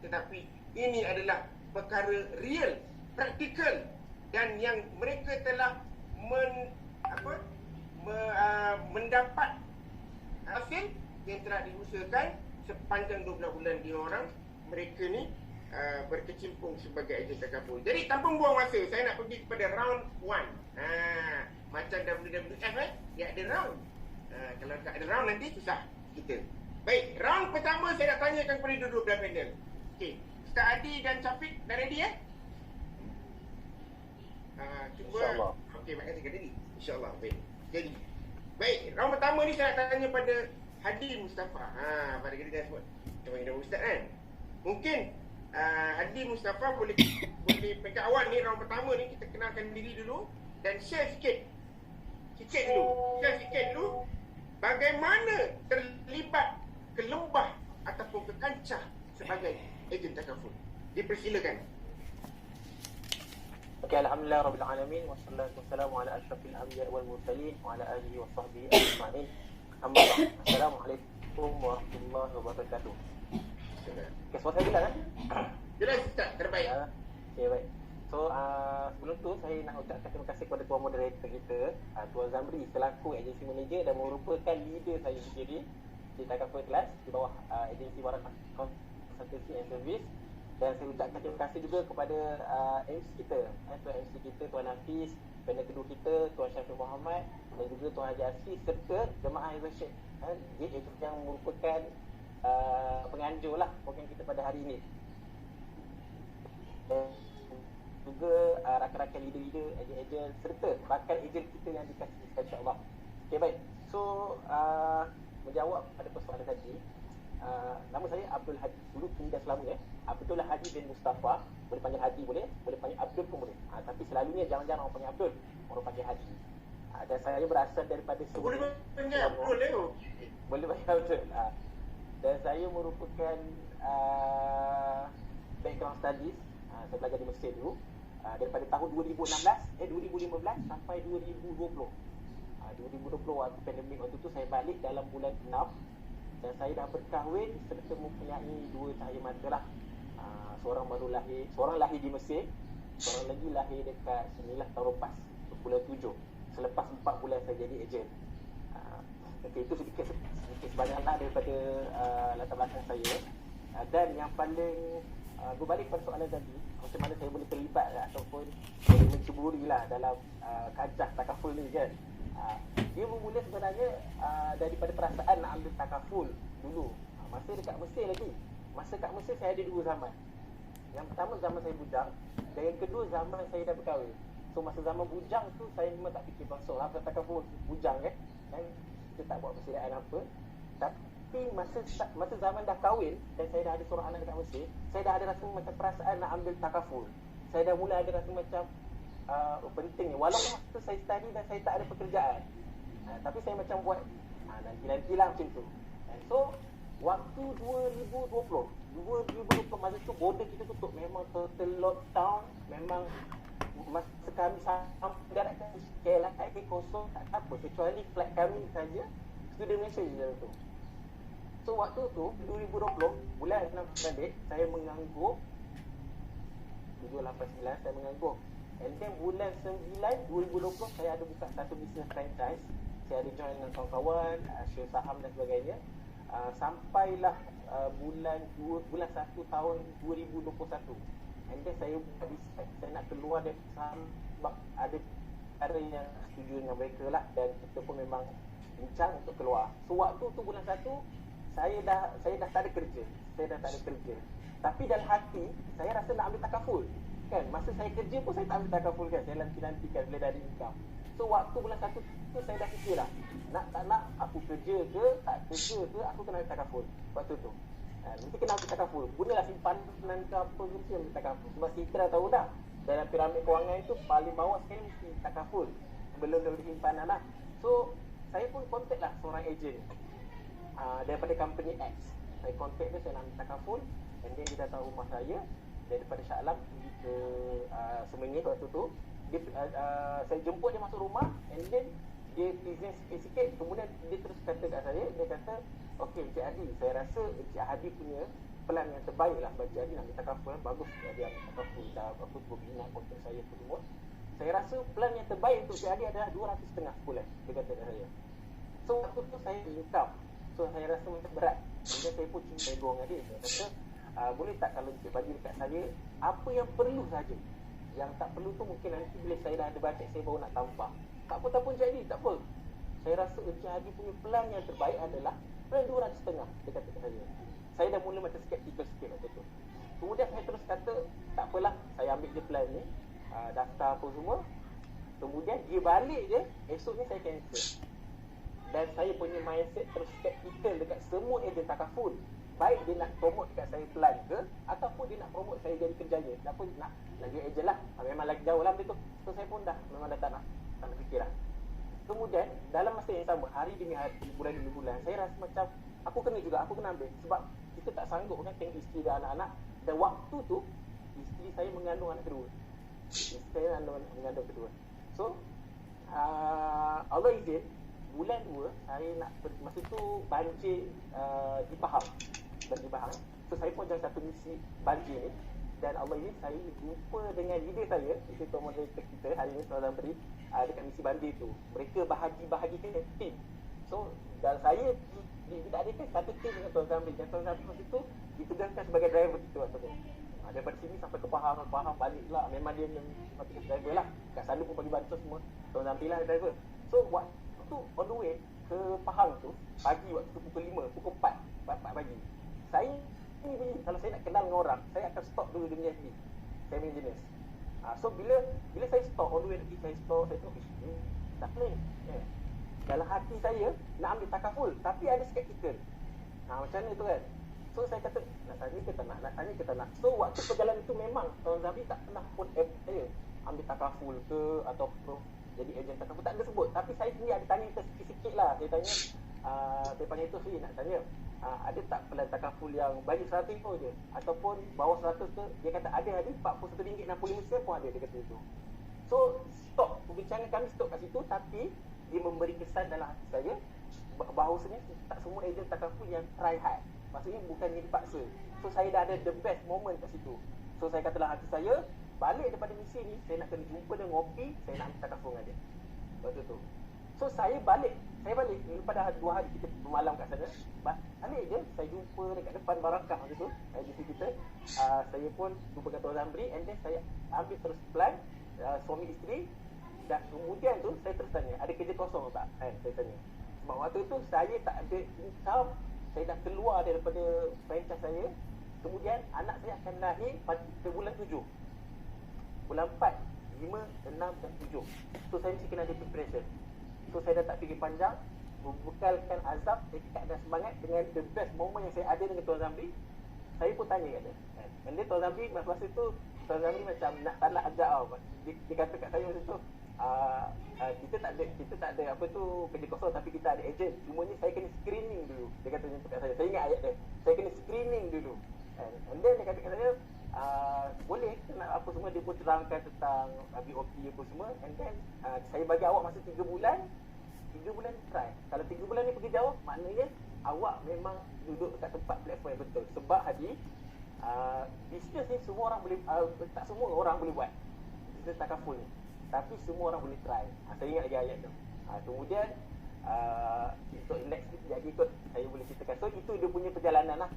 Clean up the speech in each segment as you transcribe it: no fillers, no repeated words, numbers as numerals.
tetapi ini adalah perkara real, praktikal, dan yang mereka telah mendapat hasil yang telah diusahakan sepanjang 12 bulan dia orang mereka ni berkecimpung sebagai ejen takaful. Jadi tanpa buang masa, saya nak pergi kepada round 1. Macam WWF dia ada round. Kalau tak ada round nanti susah kita. Baik, round pertama saya nak tanyakan kepada dua-dua belah panel. Okey, Ustaz Adi dan Syafiq dah ready cuba. InsyaAllah. Okey, maknanya saya tadi. InsyaAllah. Baik. Jadi, baik, round pertama ni saya nak tanya pada Hadi Mustafa. Pada kita dah sebut macam mana Ustaz kan. Mungkin Hadi Mustafa boleh pegang awal ni round pertama ni, kita kenalkan diri dulu dan share sikit dulu bagaimana terlibat ke lembah ataupun ke kancah sebagai ejen takaful. Dipersilakan. Okey, alhamdulillah rabbil alamin wassalatu wassalamu ala asyrafil anbiya wal mursalin wa ala alihi wa sahbihi ajma'in. Amma ba'd. Assalamualaikum warahmatullahi wabarakatuh. Okay, suara saya jelas kan? Jelas Ustaz, terbaik. Okey, baik. So, sebelum tu saya nak ucapkan terima kasih kepada tuan moderator kita, Tuan Zamri selaku agensi manager dan merupakan leader saya sendiri di Takaful Class di bawah agensi Warak Consultancy and Service. Dan saya ucapkan terima kasih juga kepada MC kita, Tuan MC kita Tuan Hafiz, panel kedua kita Tuan Syafiq Muhammad dan juga Tuan Haji Asri serta jemaah Izzat yang merupakan penganjur lah program kita pada hari ini. Juga rakan-rakan leader-leader, ejen-ejen serta bakal ejen kita yang dikasih insya-Allah. Okey, baik. So menjawab pada persoalan tadi, nama saya Abdul Hadi. Dulu kini dah selama Abdul Hadi bin Mustafa. Boleh panggil Hadi boleh panggil Abdul pun boleh. Tapi selalunya jarang-jarang orang panggil Abdul, orang panggil Hadi. Dan saya berasal daripada boleh panggil Abdul boleh panggil Abdul. Dan saya merupakan background studies, saya belajar di Mesir dulu. Daripada tahun 2015 sampai 2020. 2020 waktu pandemik waktu tu saya balik dalam bulan 6 dan saya dah berkahwin serta mempunyai 2 cahaya mata lah. Seorang lahir di Mesir, seorang lagi lahir dekat sinilah tahun lepas, bulan 7, selepas 4 bulan saya jadi ejen. Okay, itu sedikit sebanyaklah daripada latar belakang saya. Dan yang paling berbalik pada soalan tadi, macam mana saya boleh terlibat ataupun boleh menceburi lah dalam kancah takaful ni kan. Dia bermula sebenarnya daripada perasaan nak ambil takaful dulu. Masa dekat Mesir lagi. Masa kat Mesir saya ada 2 zaman. Yang pertama zaman saya bujang, dan yang kedua zaman saya dah berkahwin. So masa zaman bujang tu saya memang tak fikir masuk lah takaful bujang kan. Dan kita tak buat persediaan apa. Tapi masa zaman dah kahwin dan saya dah ada seorang anak dekat Mesir, saya dah ada rasa macam perasaan nak ambil takaful. Saya dah mula ada rasa macam penting ni. Walaupun masa tu saya study dan saya tak ada pekerjaan, tapi saya macam buat nanti-nantilah macam tu. So waktu 2020 masa tu border kita tutup, memang total lockdown. Memang masa kami sampai daratkan KLIA kosong, tak apa kecuali flight kami saja student Malaysia je dalam tu. So waktu tu 2020 bulan 6 balik saya menganggur 789 saya menganggur. And then bulan 9 2020 saya ada buka satu bisnes franchise. Saya ada join dengan kawan-kawan, share saham dan sebagainya. Sampailah bulan 1 tahun 2021. And then saya buat bisnes, saya nak keluar dari saham sebab ada cara yang setuju dengan mereka lah, dan kita pun memang bincang untuk keluar. So waktu tu bulan 1 saya dah tak ada kerja. Tapi dalam hati saya rasa nak ambil takaful. Kan masa saya kerja pun saya tak ambil takaful kan. Saya nanti-nantikan bila dah ada income. So waktu bulan 1 tu saya dah fikir lah, nak tak nak aku kerja ke tak kerja ke aku kena ambil takaful. Waktu tu nanti kena ambil takaful. Gunalah simpanan ke apa mesti ambil takaful. Sebab kita dah tahu dah, dalam piramid kewangan itu paling bawah sekali mesti takaful sebelum dia simpanan lah. So saya pun contact lah seorang ejen daripada company X. Saya contact dia, saya nak ambil takaful. And then dia datang rumah saya daripada Shah Alam pergi ke Semenyih waktu tu. Dia, saya jemput dia masuk rumah. And then dia present sikit-sikit. Kemudian dia terus kata kat saya, dia kata, okey Encik Hadi, saya rasa Encik Hadi punya pelan yang terbaik lah bagi Adi nak ambil takaful. Bagus Adi ambil takaful, dah apa berminat kontrak saya tu semua. Saya rasa plan yang terbaik untuk si Adi adalah 200.5 sebulan, dia kata kat saya. So waktu tu saya income, so saya rasa macam berat. Kemudian saya pun cuba pegang dengan dia. Saya kata boleh tak kalau dia bagi dekat saya apa yang perlu saja, yang tak perlu tu mungkin nanti bila saya dah ada bajet saya baru nak tambah. Tak apa jadi, tak apa. Saya rasa Encik Hadi punya plan yang terbaik adalah plan 200.5, dia kata kat saya. Saya dah mula macam skeptikal sikit waktu tu. Kemudian saya terus kata tak apalah, saya ambil je plan ni, daftar apa semua. Kemudian dia balik je, esoknya saya cancel. Dan saya punya mindset terus skeptikal dekat semua ejen takaful. Baik dia nak promote dekat saya plan ke, ataupun dia nak promote saya jadi kerjaya. Tak apa, nak lagi ejen lah, memang lagi jauh lah benda tu. So saya pun memang dah tak nak fikir lah. Kemudian dalam masa yang sama, hari demi hari, bulan demi bulan, saya rasa macam aku kena ambil. Sebab kita tak sanggup kan tengok isteri dan anak-anak. Dan waktu tu isteri saya mengandung anak kedua. Mengandung kedua. So Allah izin, bulan 2 saya nak masa tu banjir di Pahang. So saya pun jalan satu misi banjir ni. Dan Allah izin saya jumpa dengan leader saya, itu Tuan Moderator kita hari ni, Tuan Zamri, dekat misi banjir tu. Mereka bahagi-bahagikan tim. So dan saya diadakan satu tim dengan Tuan Zamri. Dan Tuan Zamri masa tu ditugaskan sebagai driver kita waktu tu. Daripada sini sampai ke Pahang balik lah. Memang dia matikan driver lah. Kat sana pun bagi bantuan semua, Tuan Zamri lah driver. So waktu tu on the way ke Pahang tu, pagi waktu tu pukul 5, pukul 4 pagi. Saya ni kalau saya nak kenal dengan orang, saya akan stop dulu dia punya FB. Saya punya jenis. So bila saya stop on the way nanti saya stop, saya tengok tak boleh. Dalam hati saya nak ambil takaful, tapi ada skeptikal. Macam mana tu kan? So saya kata nak tanya ke tak nak. So waktu perjalanan tu memang Tuan Zamri tak pernah pun saya ambil takaful ke ataupun jadi ejen takaful, tak ada sebut. Tapi saya sendiri ada tanya sikit-sikit lah. Saya tanya saya panggil tu saya nak tanya ada tak pelan takaful yang bagi 100 je ataupun bawah 100 ke? Dia kata ada RM41.65 pun ada, dia kata itu. So stop perbincangan kami, stop kat situ. Tapi dia memberi kesan dalam hati saya bahawasanya tak semua ejen takaful yang try hard. Maksudnya bukannya dipaksa. So saya dah ada the best moment kat situ. So saya kata dalam hati saya, balik daripada misi ni saya nak kena jumpa dan ngopi, saya nak ambil takaful dengan dia waktu tu. So saya balik lepas dah 2 hari kita bermalam kat sana. Balik je saya jumpa dekat depan Barakah waktu tu, agensi kita. Saya pun jumpa dengan Tuan Zamri, and then saya ambil terus plan suami isteri. Dan kemudian tu saya terus tanya, ada kerja kosong tak? Saya tanya. Sebab waktu tu saya tak ada income, saya dah keluar daripada franchise saya. Kemudian anak saya akan lahir pada bulan 7, bulan 4, 5, 6 dan 7. So saya mesti kena ada preparation. So saya dah tak fikir panjang, membekalkan azab, saya tak ada semangat dengan the best moment yang saya ada dengan Tuan Zamri. Saya pun tanya kat dia. And then Tuan Zamri masa tu, Tuan Zamri macam tak nak ajak tau. Dia kata kat saya masa tu, kita tak ada apa tu kerja kosong, tapi kita ada ejen. Cumanya saya kena screening dulu. Dia kata macam kat saya. Saya ingat ayat dia. Saya kena screening dulu. And then dia kata kat saya, boleh nak apa semua. Dia pun terangkan tentang BOP apa semua. And then saya bagi awak masa 3 bulan. 3 bulan try. Kalau 3 bulan ni pergi jauh, maknanya awak memang duduk dekat tempat platform yang betul. Sebab Hadi, bisnes ni semua orang boleh, tak semua orang boleh buat bisnes takaful ni, tapi semua orang boleh try. Saya ingat lagi ayat tu. Kemudian untuk next week jadi ikut saya boleh ceritakan. So itu dia punya perjalanan lah.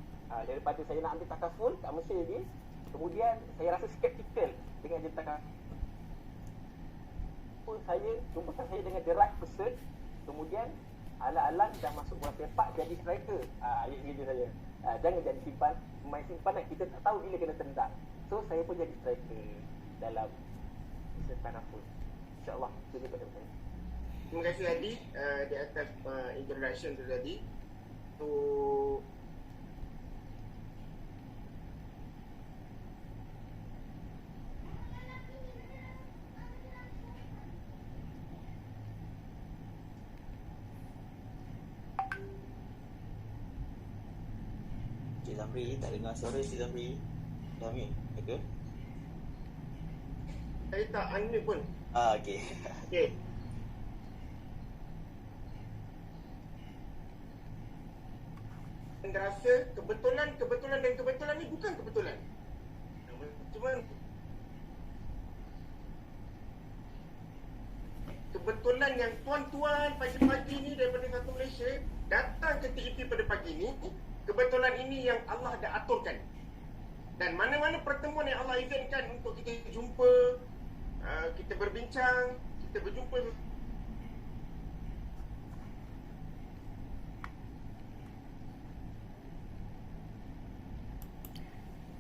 Daripada saya nak ambil takaful kat Mesir ni, kemudian saya rasa skeptikal dengan je takaful. Saya jumpakan saya dengan the right person. Kemudian alang-alang dah masuk bola sepak jadi striker. Ayat kerja saya, jangan jadi pemain simpanan, kita tak tahu bila kena tendang. So saya pun jadi striker dalam bisnes takaful. InsyaAllah itu daripada saya. Terima kasih Hadi di atas introduction tu tadi. So Cik Zamri, tak dengar suara Cik Zamri. Dah mute, okay? saya tak unmute pun. Okay. Okay. anda rasa kebetulan dan kebetulan ni bukan kebetulan. Cuma kebetulan yang tuan-tuan pagi-pagi ni daripada satu Malaysia datang ke TEP pada pagi ni, kebetulan ini yang Allah dah aturkan. Dan mana-mana pertemuan yang Allah izinkan untuk kita jumpa, kita berbincang, kita berjumpa.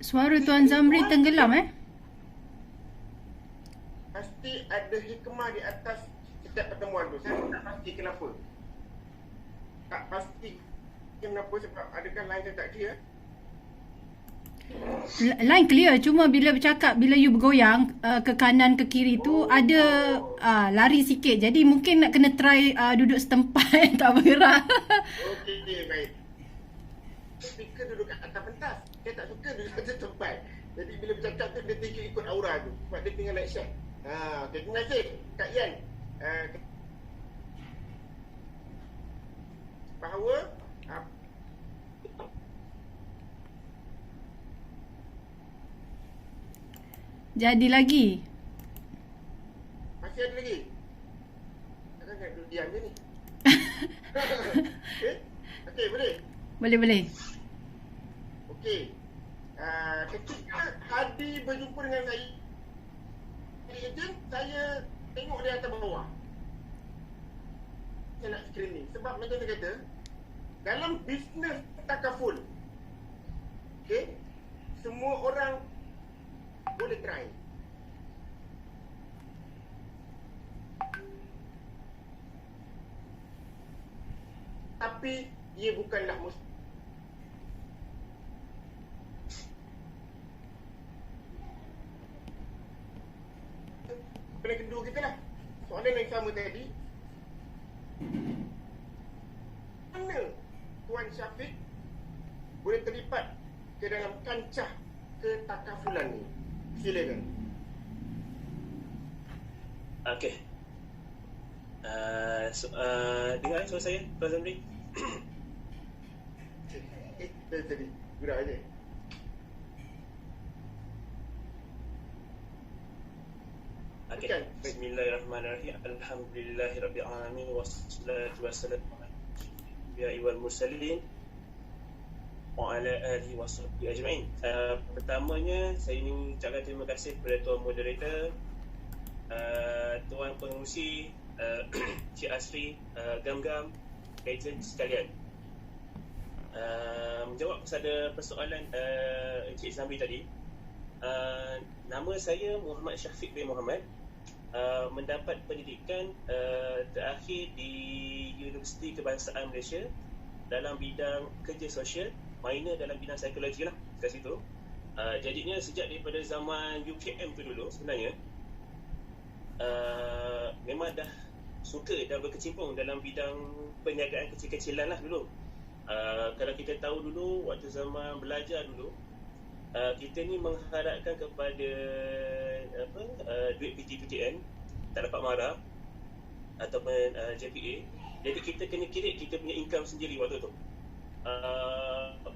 Suara Tuan Zamri tenggelam Pasti ada hikmah di atas setiap pertemuan tu. Saya tak pasti kenapa. Tak pasti kenapa sebab adakah lain saya tak clear. Line clear, cuma bila bercakap, bila you bergoyang ke kanan ke kiri tu ada lari sikit. Jadi mungkin nak kena try duduk setempat tak bergerak. Okey, baik. Speaker duduk kat atas pentas. Saya tak suka duduk kat tempat. Jadi bila bercakap tu dia tinggi ikut aura tu. Sebab dia tinggal like share. Okay, terima kasih Kak Yan. Bahawa Jadi lagi. masih ada lagi. Takkan nak duduk diam je ni. Okey, boleh? Boleh. Okey. Ketika Hadi berjumpa dengan saya, ejen, saya tengok dia atas bawah. Saya nak screening. Sebab macam saya kata, dalam bisnes takaful, okey, semua orang boleh try. Tapi ia bukanlah mesti. Soalan kedua kita lah. Soalan yang sama tadi. Mana Tuan Syafiq boleh terlibat ke dalam kancah ketakafulan ni? Silakan. Okey. Dengar suara saya, Tuan Zamri? Tadi. Gerak aja. Okey. Bukan. Bismillahirrahmanirrahim. Alhamdulillahirabbil alamin wassalatu wassalamu ala anbiya'i wal mursalin wa ala alihi washabbihi ajma'in. Pertamanya saya ingin ucapkan terima kasih kepada tuan moderator, tuan pengerusi, Cik Asri, Gam-Gam, ejen sekalian. Menjawab kepada persoalan Encik Zamri tadi, nama saya Muhammad Syafiq bin Muhammad. Mendapat pendidikan terakhir di Universiti Kebangsaan Malaysia dalam bidang kerja sosial, minor dalam bidang psikologi lah kat situ. Jadinya sejak daripada zaman UKM tu dulu sebenarnya memang dah suka dan berkecimpung dalam bidang perniagaan kecil-kecilan lah dulu. Kalau kita tahu dulu waktu zaman belajar dulu, kita ni mengharapkan kepada duit PTPTN, tak dapat marah ataupun JPA. Jadi kita kena kirit kita punya income sendiri waktu tu.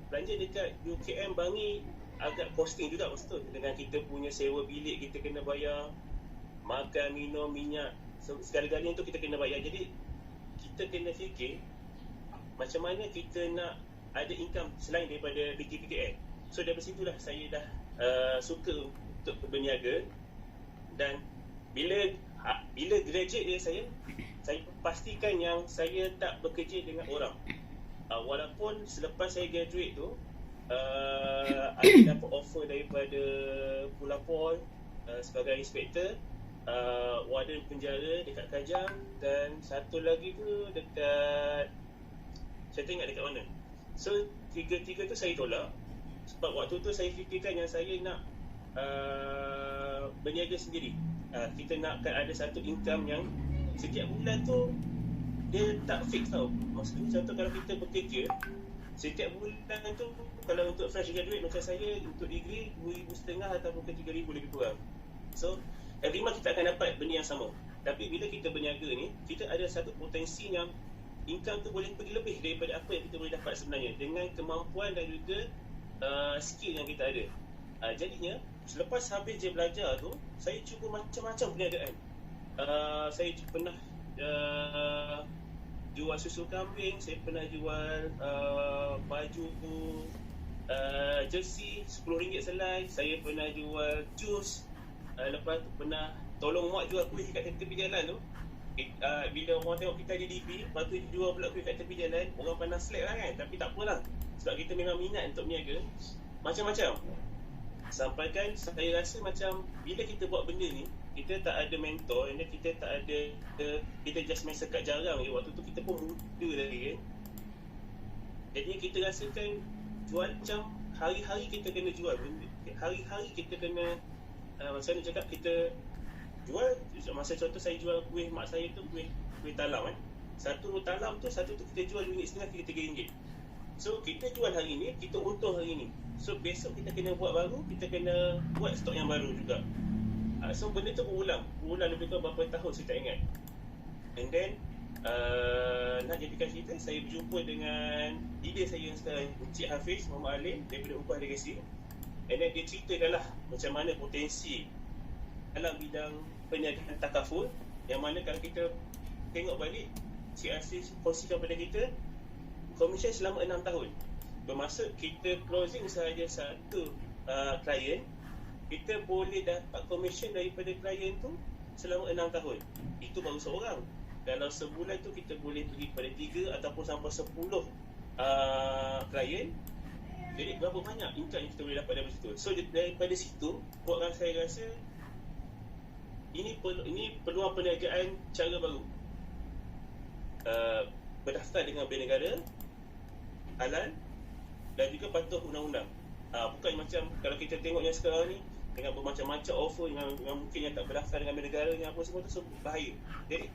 Belanja dekat UKM Bangi agak costing juga masa tu, dengan kita punya sewa bilik kita kena bayar, makan, minum, minyak, segala-galanya tu kita kena bayar. Jadi kita kena fikir macam mana kita nak ada income selain daripada PTPTN. So dari situlah saya dah suka untuk berniaga. Dan bila graduate dia saya pastikan yang saya tak bekerja dengan orang. Walaupun selepas saya graduate tu ada dapat offer daripada Pulapol sebagai inspektor, warden penjara dekat Kajang, dan satu lagi tu dekat, saya tak ingat dekat mana. So tiga-tiga tu saya tolak sebab waktu tu saya fikirkan yang saya nak berniaga sendiri. Kita nakkan ada satu income yang setiap bulan tu dia tak fix tau. Maksudnya contoh kalau kita bekerja setiap bulan tu, kalau untuk fresh graduate macam saya, untuk degree RM2,500 ataupun ke RM3,000 lebih kurang. So every month kita akan dapat benda yang sama. Tapi bila kita berniaga ni, kita ada satu potensi yang income tu boleh pergi lebih daripada apa yang kita boleh dapat sebenarnya dengan kemampuan dan juga skill yang kita ada. Jadinya selepas habis je belajar tu, saya cuba macam-macam perniagaan. Saya pernah jual susu kambing, saya pernah jual baju jersey RM10 selai, saya pernah jual jus, lepas tu pernah tolong mak jual kuih kat tepi jalan tu. Bila orang tengok kita di DP, lepas tu jual pula kuih kat tepi jalan, orang pandang slack lah kan, tapi tak apalah sebab kita memang minat untuk berniaga. Macam-macam. Sampai kan saya rasa macam bila kita buat benda ni, kita tak ada mentor, dan kita tak ada, kita just main sekat jarang je. Waktu tu kita pun muda lagi kan. Jadi kita rasakan jual macam hari-hari kita kena jual benda. Hari-hari kita kena macam mana cakap, kita jual. Masa contoh saya jual kuih mak saya tu, kuih talam kan. Satu talam tu, satu tu kita jual RM1.5 ke RM3. So kita jual hari ni, kita untung hari ni. So besok kita kena buat baru, kita kena buat stok yang baru juga. So benda tu berulang lebih kurang berapa tahun saya tak ingat. And then nak jadikan cerita, saya berjumpa dengan leader saya yang sekarang, Encik Hafiz Muhammad Alim daripada Upah Legacy. And then dia ceritakanlah macam mana potensi dalam bidang perniagaan takaful, yang mana kalau kita tengok balik, Encik Hafiz kongsikan pada kita komisen selama 6 tahun. Bermaksud kita closing sahaja satu klien, kita boleh dapat komisen daripada klien tu selama 6 tahun. Itu baru seorang. Dalam sebulan tu kita boleh pergi pada 3 ataupun sampai 10 klien. Jadi berapa banyak income yang kita boleh dapat daripada situ. So daripada situ, buatkan saya rasa ini peluang perniagaan cara baru. Berdaftar dengan Bank Negara, halal dan juga patuh undang-undang. Bukan macam kalau kita tengok yang sekarang ni dengan bermacam-macam offer yang mungkin yang tak berdaftar dengan Bank Negara yang apa semua tu, so bahaya. Jadi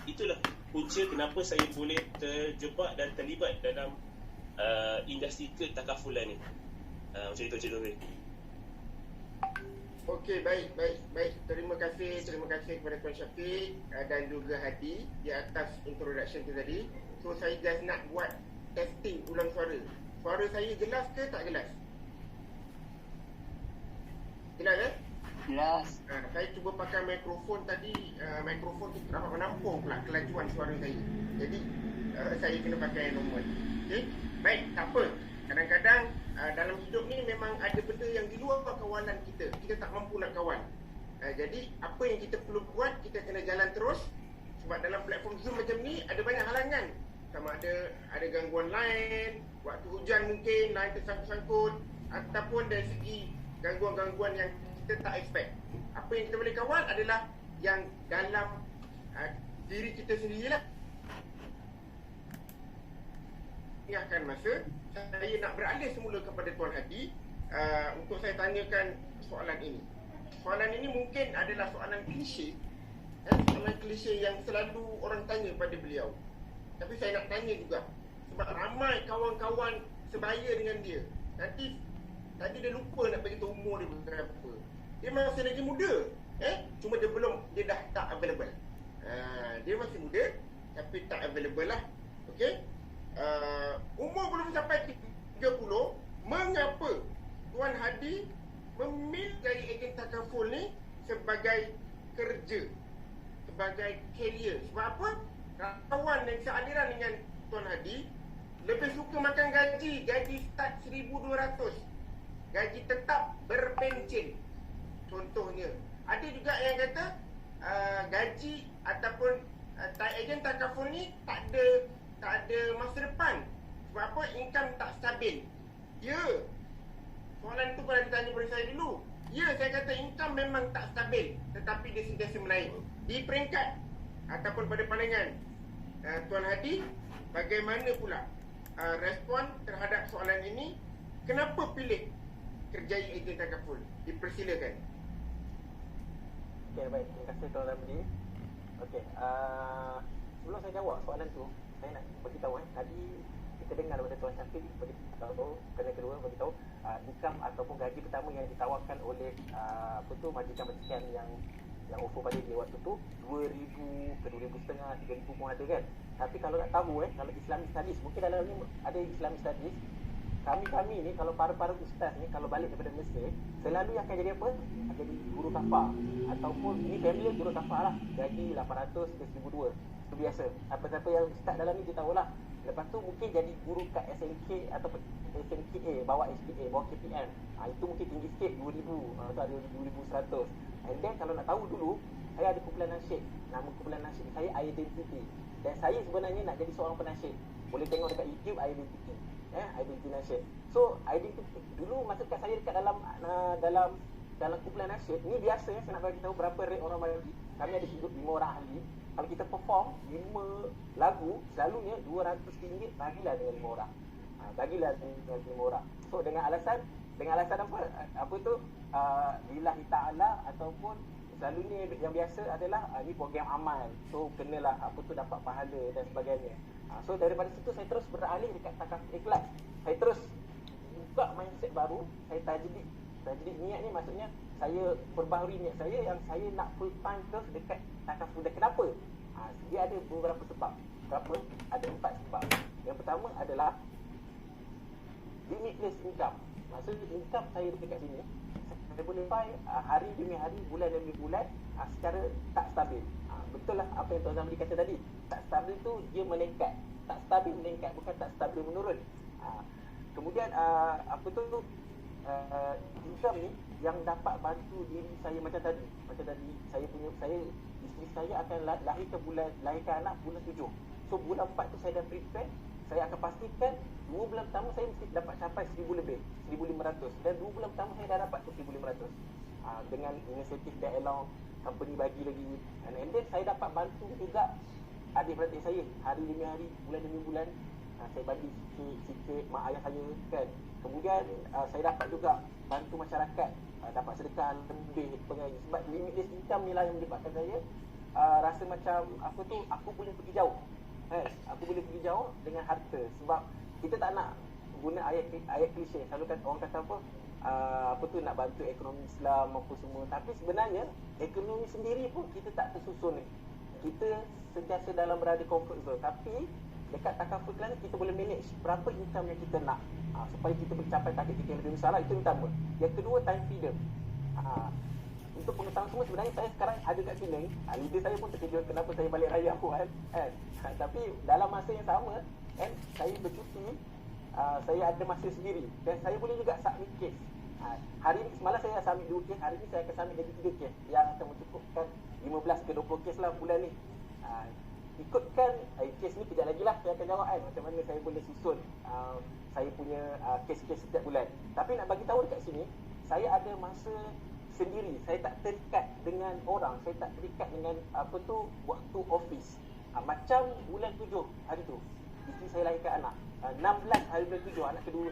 itulah punca kenapa saya boleh terjebak dan terlibat dalam industri ketakafulan ni. Macam itu Cik Zuri. Okey, baik. Terima kasih kepada Tuan Syafiq dan juga Hadi di atas introduction tu tadi. So saya just nak buat testing ulang suara. Suara saya jelas ke tak jelas? Jelas Jelas. Saya cuba pakai mikrofon tadi, mikrofon tu dapat menampung pula kelajuan suara saya. Jadi saya kena pakai yang normal. Okey? Baik, tak apa. Kadang-kadang dalam hidup ni memang ada benda yang di luar kawalan kita. Kita tak mampu nak kawal. Jadi apa yang kita perlu buat, kita kena jalan terus. Sebab dalam platform Zoom macam ni ada banyak halangan. Sama ada gangguan lain, waktu hujan mungkin lain tersangkut-sangkut, ataupun dari segi gangguan-gangguan yang kita tak expect. Apa yang kita boleh kawal adalah yang dalam diri kita sendirilah. Ingatkan masa saya nak beralih semula kepada Tuan Hadi untuk saya tanyakan soalan ini. Soalan ini mungkin adalah soalan klise, soalan klise yang selalu orang tanya pada beliau. Tapi saya nak tanya juga, sebab ramai kawan-kawan sebaya dengan dia. Nanti tadi dia lupa nak beritahu umur dia berapa. Dia masih lagi muda, cuma dia dah tak available. Dia masih muda tapi tak available lah. Okey. Umur belum sampai 30, mengapa Tuan Hadi memilih dari ejen takaful ni sebagai kerja, sebagai career? Sebab apa? Kawan yang sealiran dengan Tuan Hadi lebih suka makan gaji start 1,200, gaji tetap berpencen contohnya. Ada juga yang kata gaji ataupun ejen takaful ni tak ada masa depan. Sebab apa? Income tak stabil. Ya, soalan tu pernah ditanya pada saya dulu. Ya, saya kata income memang tak stabil, tetapi dia sentiasa menaik. Di peringkat ataupun pada pandangan Tuan Hadi, bagaimana pula respon terhadap soalan ini? Kenapa pilih kerjaya ejen takaful? Dipersilakan. Okey, baik. Terima kasih Tuan Ramli. Okey, sebelum saya jawab soalan tu, saya nak beritahu tadi kita dengar daripada Tuan Syafiq beritahu, kena kedua beritahu income ataupun gaji pertama yang ditawarkan oleh majikan-majikan yang yang offer pada dia waktu tu 2,000 ke 2,500, 3,000 pun ada kan. Tapi kalau nak tahu kalau Islamic Studies, mungkin dalam ni ada Islamic Studies, kami ni kalau para ustaz ni kalau balik daripada Mesir selalu akan jadi apa? Akan jadi guru kafar ataupun ni family guru kafar lah, gaji 800 ke 1,200. Itu biasa. Apa-apa yang start dalam ni dia tahulah. Lepas tu mungkin jadi guru kat SMK ataupun SMKA, bawah SPA, bawah KPM. Itu mungkin tinggi sikit 2,000 atau ada 2,100. And then kalau nak tahu dulu, saya ada kumpulan nasyid. Nama kumpulan nasyid saya Identity. Dan saya sebenarnya nak jadi seorang penasyid. Boleh tengok dekat YouTube Identity. Identity nasyid. So Identity dulu masa kat saya dekat dalam kumpulan nasyid ni biasa saya nak bagi tahu berapa rate orang bagi. Kami ada hidup 5 orang ahli. Kalau kita perform 5 lagu, selalunya RM200 bagilah dengan 5 orang. Bagilah dengan 5 orang. So dengan alasan apa? Apa tu? Lillahi ta'ala ataupun selalunya yang biasa adalah ni program amal. So kenalah apa tu dapat pahala dan sebagainya. So daripada situ saya terus beralih dekat takaful ikhlas. Saya terus buka mindset baru. Saya tajdid niat ni maksudnya saya perbaharui niat saya yang saya nak full time terus dekat takaful. Dan kenapa? Dia ada beberapa sebab. Ada 4 sebab. Yang pertama adalah limitless income. Maksudnya income saya dekat sini saya boleh buy hari demi hari, bulan demi bulan secara tak stabil. Betul lah apa yang Tuan Zamri kata tadi. Tak stabil tu dia meningkat. Tak stabil meningkat, bukan tak stabil menurun. Kemudian apa tu income ni yang dapat bantu diri saya macam tadi saya isteri saya akan lahirkan anak bulan 7. So bulan 4 tu saya dah prepare. Saya akan pastikan 2 bulan pertama saya mesti dapat capai 1,000 lebih, 1,500. Dan 2 bulan pertama saya dah dapat tu 1,500 dengan inisiatif dan along company bagi lagi. And then saya dapat bantu juga adik-beradik saya hari demi hari, bulan demi bulan. Saya bagi sikit mak ayah saya kan. Kemudian saya dapat juga bantu masyarakat, dapat sedekah lebih pengaji. Sebab limitless income ni lah yang menyebabkan saya rasa macam apa tu, aku boleh pergi jauh. Aku boleh pergi jauh dengan harta. Sebab kita tak nak guna ayat klise. Selalu kan orang kata apa tu nak bantu ekonomi Islam apa semua. Tapi sebenarnya ekonomi sendiri pun kita tak tersusun ni. Kita sentiasa dalam berada comfort zone. Tapi dekat takaful ikhlas kita boleh manage berapa income yang kita nak supaya kita mencapai target kita yang lebih besar lah. Itu yang pertama. Yang kedua, time freedom. Untuk pengetahuan semua, sebenarnya saya sekarang ada kat Penang. Leader saya pun terkejut kenapa saya balik raya awal kan. Tapi dalam masa yang sama saya bercuti, saya ada masa sendiri dan saya boleh juga submit case. Hari ni semalam saya submit 2 case, hari ni saya akan submit lagi 3 case yang akan mencukupkan 15 ke 20 case lah bulan ni. Ikutkan case ni kejap lagi lah saya akan jawab macam mana saya boleh susun saya punya case-case setiap bulan. Tapi nak bagi tahu dekat sini, saya ada masa sendiri. Saya tak terikat dengan orang, saya tak terikat dengan apa tu waktu office. Macam bulan 7 hari tu isteri saya lahirkan anak, 16 hari bulan 7 anak kedua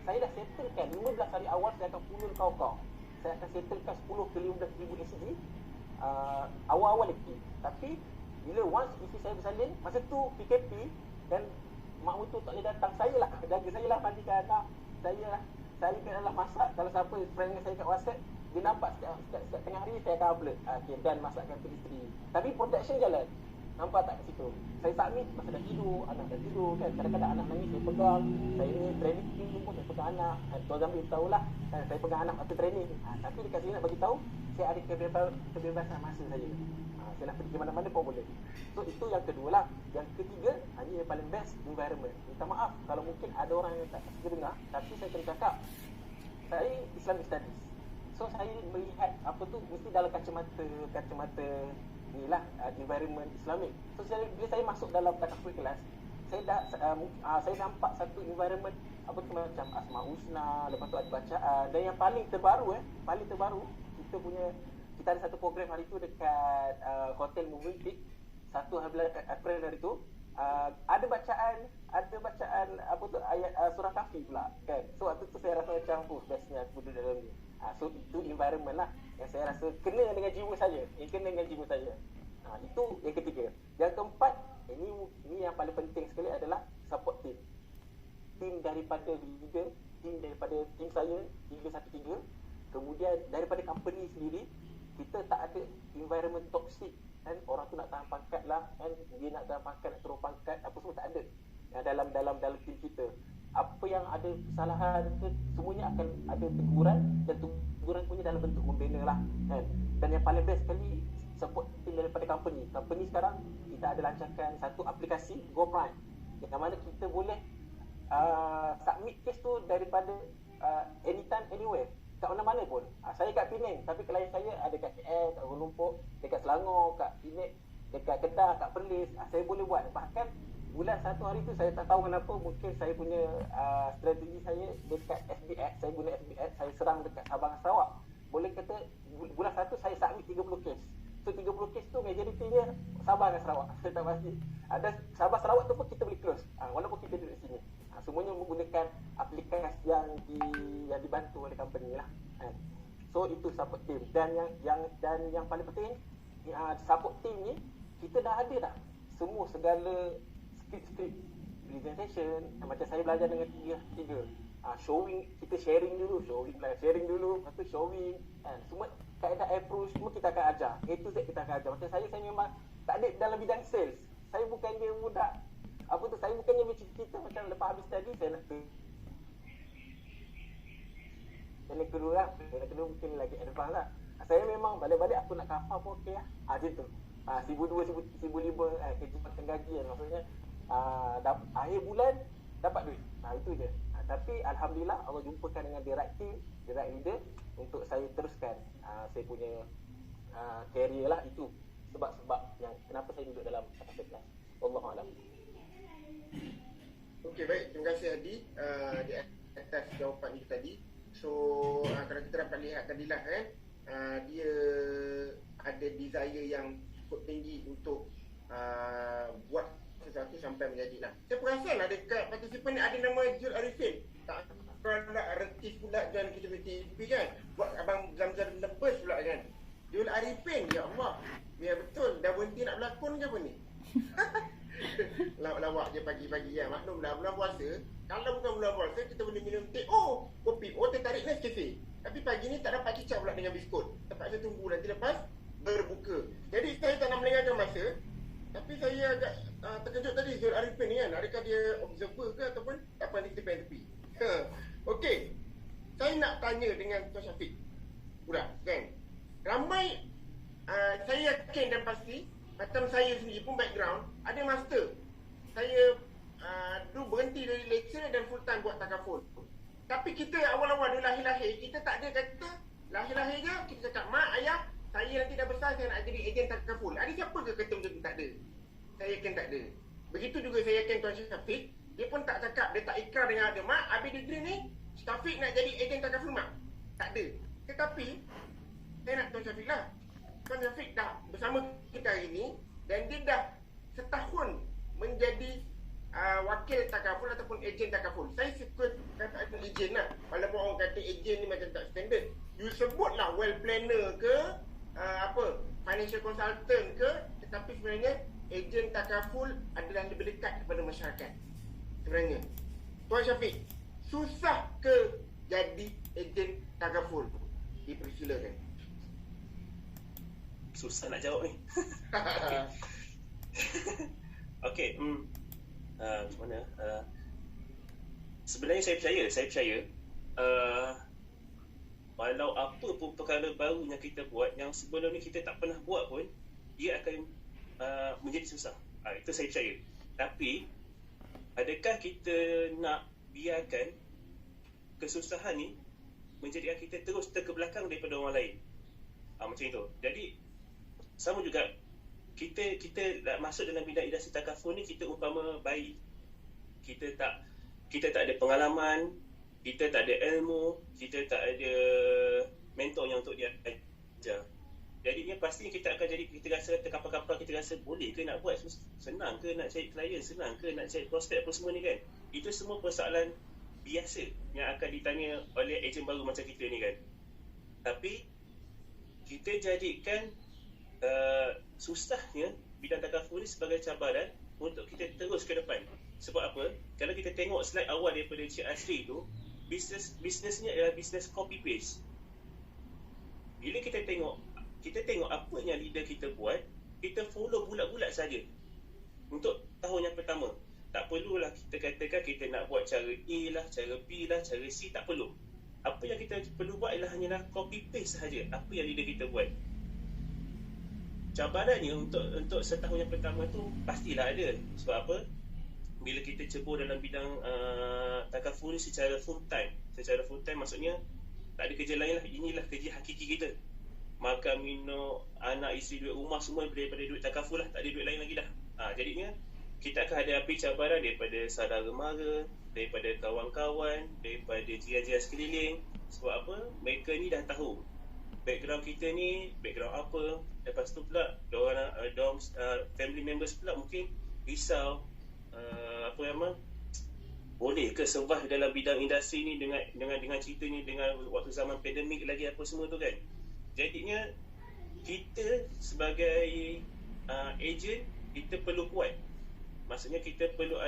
saya dah settlekan 15 hari awal. Saya akan pulur kau saya akan settlekan 10 ke 15 ribu SG awal-awal lagi. Tapi bila once isteri saya bersalin, masa tu PKP dan mak mentua tak boleh datang, saya lah jaga, saya lah mandikan anak, saya kena masak. Kalau siapa friend dengan saya kat WhatsApp, dia nampak setiap tengah hari saya akan upload dan masakkan untuk isteri. Tapi production jalan. Nampak tak kat situ? Saya submit masa dah tidur, anak dah tidur kan. Kadang-kadang anak nangis saya pegang. Saya ni training pun saya pegang anak. Tuan Zamri tahulah saya pegang anak waktu training. Tapi dekat sini nak bagi tahu, saya ada kebebasan masa saya. Saya nak pergi ke mana-mana pun boleh. So itu yang kedua lah. Yang ketiga, ini yang paling best, environment. Minta maaf kalau mungkin ada orang yang tak suka dengar, tapi saya kena cakap, saya Islamic Studies. So saya melihat apa tu mesti dalam kacamata inilah environment Islamik. So bila saya masuk dalam takaful ikhlas, saya nampak satu environment apa tu macam Asma Husna, lepas tu ada bacaan, dan yang paling terbaru kita ada satu program hari tu dekat Hotel Movenpick 1 April hari tu. Ada bacaan apa tu ayat surah Kahfi pula kan. So waktu tu saya rasa macam bestnya aku duduk dalam ni. So itu environment lah yang saya rasa kena dengan jiwa saya. Itu yang ketiga. Yang keempat, ini yang paling penting sekali adalah support team. Team daripada leader, team daripada team saya 313. Kemudian daripada company sendiri, kita tak ada environment toxic kan, orang tu nak tahan pangkat lah kan, dia nak tahan pangkat, nak turun pangkat, apa semua tak ada dalam tim kita. Apa yang ada kesalahan ke, semuanya akan ada teguran, dan teguran punya dalam bentuk membina lah kan. Dan yang paling best sekali, support team daripada company sekarang, kita ada lancarkan satu aplikasi Go Prime, yang mana kita boleh submit case tu daripada anytime anywhere, kat mana-mana pun. Saya kat Penang, tapi klien saya ada kat KL, kat Kuala Lumpur, dekat Selangor, kat Penang, dekat Kedah, kat Perlis. Saya boleh buat. Bahkan bulan satu hari tu saya tak tahu kenapa, mungkin saya punya strategi saya dekat FBX, saya guna FBX, saya serang dekat Sabah dan Sarawak. Boleh kata bulan satu saya submit 30 case. So 30 case tu majority dia Sabah dan Sarawak. Saya tak pasti. Ada Sabah Sarawak tu pun kita boleh close. Walaupun kita duduk sini. Semuanya menggunakan aplikasi yang dibantu oleh company lah. So itu support team. Dan yang paling penting, support team ni kita dah ada dah semua segala skrip presentation. Macam saya belajar dengan tiga showing, kita sharing dulu, lepas tu showing, semua kaedah approach semua kita akan ajar. A to Z kita akan ajar. Macam saya memang tak ada dalam bidang sales. Saya bukan dia budak saya bukannya bercita-cita macam lepas habis tadi saya nak yang kedua mungkin lagi advance lah. Saya memang balik-balik aku nak cover pun okey lah. Macam tu. 1,200, 1,500 kerja makan gaji kan. Maksudnya akhir bulan dapat duit. Itu je. Tapi alhamdulillah Allah jumpakan dengan the right team, the right leader untuk saya teruskan saya punya career lah. Itu sebab-sebab yang kenapa saya duduk dalam Akasha Class. Wallahualam. Okey, baik. Terima kasih Hadi di atas jawapan itu tadi. So kalau kita dapat lihat tadilah dia ada desire yang cukup tinggi untuk buat sesuatu sampai menjadi lah. Saya perasan lah dekat partisipan ni ada nama Jul Arifin. Tak nak retis pula join kita TV kan. Buat Abang Zamzam lepas pula kan. Jul Arifin, ya Allah. Ya betul, dah berhenti nak berlakon ke apa ni? Lawak je pagi-pagi kan. Maklumlah bulan puasa, kalau bukan bulan puasa kita boleh minum teh, kopi, tertarik Nescafe. Tapi pagi ni tak dapat cicak pula dengan biskut. Terpaksa tunggu nanti lepas berbuka. Jadi saya tak nak melengahkan masa, tapi saya agak terkejut tadi Zul Arifin ni kan. Adakah dia observer ke ataupun tak pandai kita pen tepi. Okey, saya nak tanya dengan Tuan Syafiq pula kan. Ramai saya yakin dan pasti macam saya sendiri pun background ada master. Saya dulu berhenti dari lecture dan full time buat takaful. Tapi kita awal-awal dulu lahir-lahir, kita tak ada kata lahir-lahir je kita cakap mak, ayah, saya nanti dah besar saya nak jadi ejen takaful. Ada siapa ke kata macam tu? Tak ada. Saya yakin tak ada. Begitu juga saya yakin Tuan Syafiq, dia pun tak cakap, dia tak ikrar dengan ada mak, habis degree ni Syafiq nak jadi ejen takaful mak. Tak ada. Tetapi saya nak Tuan Syafiq lah. Tuan Syafiq dah bersama kita hari ni dan dia dah setahun menjadi wakil takaful ataupun ejen takaful. Saya suka kata ejen lah. Walaupun orang kata ejen ni macam tak standard. You sebutlah well planner ke financial consultant ke, tetapi sebenarnya ejen takaful adalah lebih dekat kepada masyarakat. Sebenarnya Tuan Syafiq, susah ke jadi ejen takaful? Dipersilakan. Susah nak jawab ni. Okey. Macam mana? Sebenarnya saya percaya walau apa pun perkara baru yang kita buat, yang sebelum ni kita tak pernah buat pun, dia akan menjadi susah. Itu saya percaya. Tapi adakah kita nak biarkan kesusahan ni menjadikan kita terus terkebelakang daripada orang lain? Macam itu. Jadi sama juga kita masuk dalam bidang industri takaful ni, kita umpama bayi. Kita tak ada pengalaman, kita tak ada ilmu, kita tak ada mentor yang untuk dia ajar. Jadinya pasti kita akan jadi, kita rasa terkapar-kapar, kita rasa boleh ke nak buat, senang ke nak cari klien, senang ke nak cari prospek apa semua ni kan. Itu semua persoalan biasa yang akan ditanya oleh ejen baru macam kita ni kan. Tapi kita jadikan susahnya bidang takaful ni sebagai cabaran untuk kita terus ke depan. Sebab apa? Kalau kita tengok slide awal daripada Cik Asri tu, bisnesnya adalah bisnes copy paste. Bila kita tengok kita tengok apa yang leader kita buat, kita follow bulat-bulat saja untuk tahun yang pertama. Tak perlulah kita katakan kita nak buat cara A lah, cara B lah, cara C, tak perlu. Apa yang kita perlu buat ialah hanyalah copy paste sahaja apa yang leader kita buat. Cabarannya untuk setahun yang pertama tu pastilah ada. Sebab apa? Bila kita cebur dalam bidang takaful ni secara full time maksudnya tak ada kerja lain lah, inilah kerja hakiki kita. Makan, minum, anak, isteri, duit rumah semua daripada duit takaful lah, tak ada duit lain lagi dah. Jadinya kita akan hadapi cabaran daripada saudara mara, daripada kawan-kawan, daripada jiran-jiran sekeliling. Sebab apa? Mereka ni dah tahu background kita ni, background apa. Lepas tu pula diorang family members pula mungkin risau, boleh ke survive dalam bidang industri ni dengan cerita ni, dengan waktu zaman pandemik lagi apa semua tu kan. Jadinya kita sebagai agent, kita perlu kuat. Maksudnya kita perlu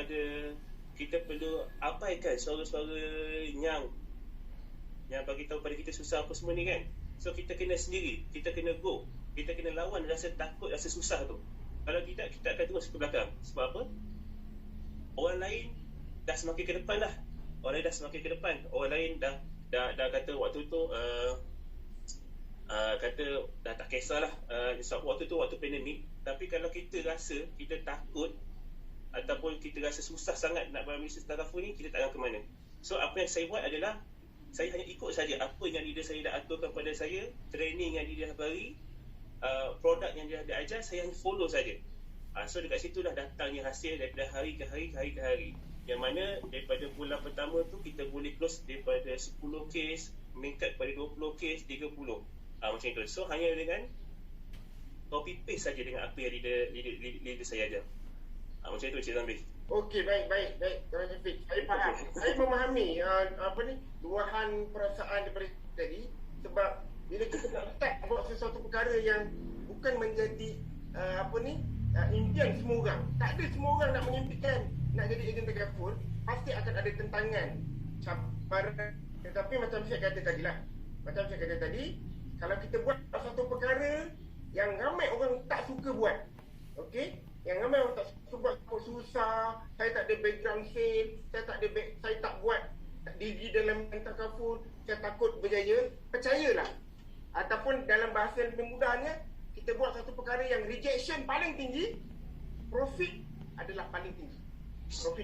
abaikan suara-suara yang bagi tahu pada kita susah apa semua ni kan. So kita kena sendiri, kita kena go, kita kena lawan rasa takut, rasa susah tu. Kalau tidak, kita akan terus ke belakang. Sebab apa? Orang lain dah semakin ke depan dah. Orang lain dah kata waktu tu kata dah tak kisahlah waktu tu waktu pandemik. Tapi kalau kita rasa kita takut ataupun kita rasa susah sangat nak buat bisnes takaful ni, kita tak akan ke mana. So apa yang saya buat adalah saya hanya ikut saja apa yang leader saya dah aturkan pada saya, training yang dia dah bagi, produk yang dia dah ajar, saya hanya follow saja. So dekat situ dah datangnya hasil daripada hari ke hari. Yang mana daripada bulan pertama tu kita boleh close daripada 10 kes meningkat kepada 20 kes, 30. Macam itu. So hanya dengan copy paste saja dengan apa yang leader saya ajar. Macam itu Cik Zamri. Okey, baik Tuan Syafiq. Saya faham. Saya memahami luahan perasaan daripada tadi, sebab bila kita nak start buat sesuatu perkara yang bukan menjadi impian semua orang. Tak ada semua orang nak mengimpikan nak jadi ejen takaful, pasti akan ada tentangan, cabaran. Tetapi macam saya kata tadi, kalau kita buat satu perkara yang ramai orang tak suka buat, okey, yang ramai orang tak suka buat, susah, saya tak ada background sales, saya tak buat di dalam takaful, saya takut berjaya, percayalah. Ataupun dalam bahasa yang lebih mudahnya, kita buat satu perkara yang rejection paling tinggi, profit adalah paling tinggi. Saya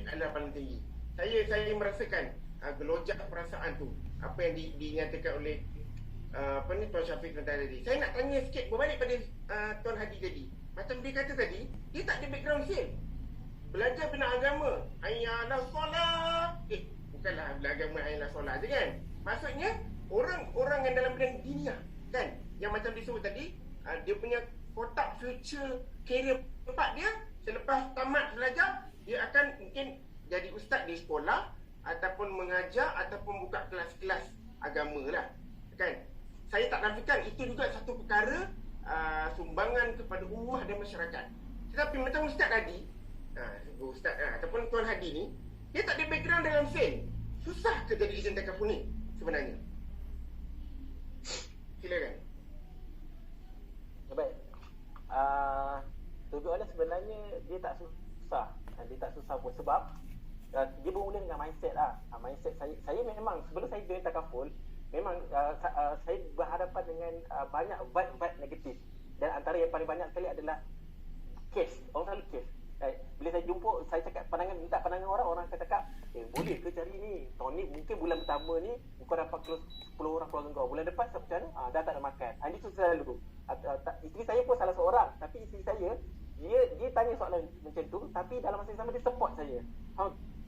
merasakan gelojak perasaan tu, apa yang dinyatakan oleh Tuan Syafiq tadi. Saya nak tanya sikit berbalik pada Tuan Hadi tadi. Macam dia kata tadi, dia tak ada background sale. Belajar bina agama, ayalah solat. Bukanlah belajar agama ayalah solat je kan. Maksudnya orang yang dalam bidang diniyah kan, yang macam disebut tadi, dia punya kotak future career tempat dia selepas tamat belajar, dia akan mungkin jadi ustaz di sekolah ataupun mengajar ataupun buka kelas-kelas agama lah kan. Saya tak nafikan itu juga satu perkara sumbangan kepada ummah dan masyarakat. Tetapi macam Ustaz tadi, ataupun Tuan Hadi ni, dia tak ada background dalam sale. Susah ke jadi ejen takaful ni sebenarnya? Silakan. Baik. Tujuannya sebenarnya dia tak susah pun, sebab dia bermula dengan mindset lah. Mindset saya memang sebelum saya join takaful, memang saya berhadapan dengan banyak vibe negatif, dan antara yang paling banyak sekali adalah case. Orang selalu case. Bila saya jumpa, saya cakap minta pandangan orang akan cakap, boleh ke cari ni? Tahun ni mungkin bulan pertama ni kau dapat close 10 orang keluarga kau, bulan depan macam mana? Dah tak ada makan. Ini tu selalu. Isteri saya pun salah seorang, tapi isteri saya dia tanya soalan macam tu, tapi dalam masa yang sama dia support saya.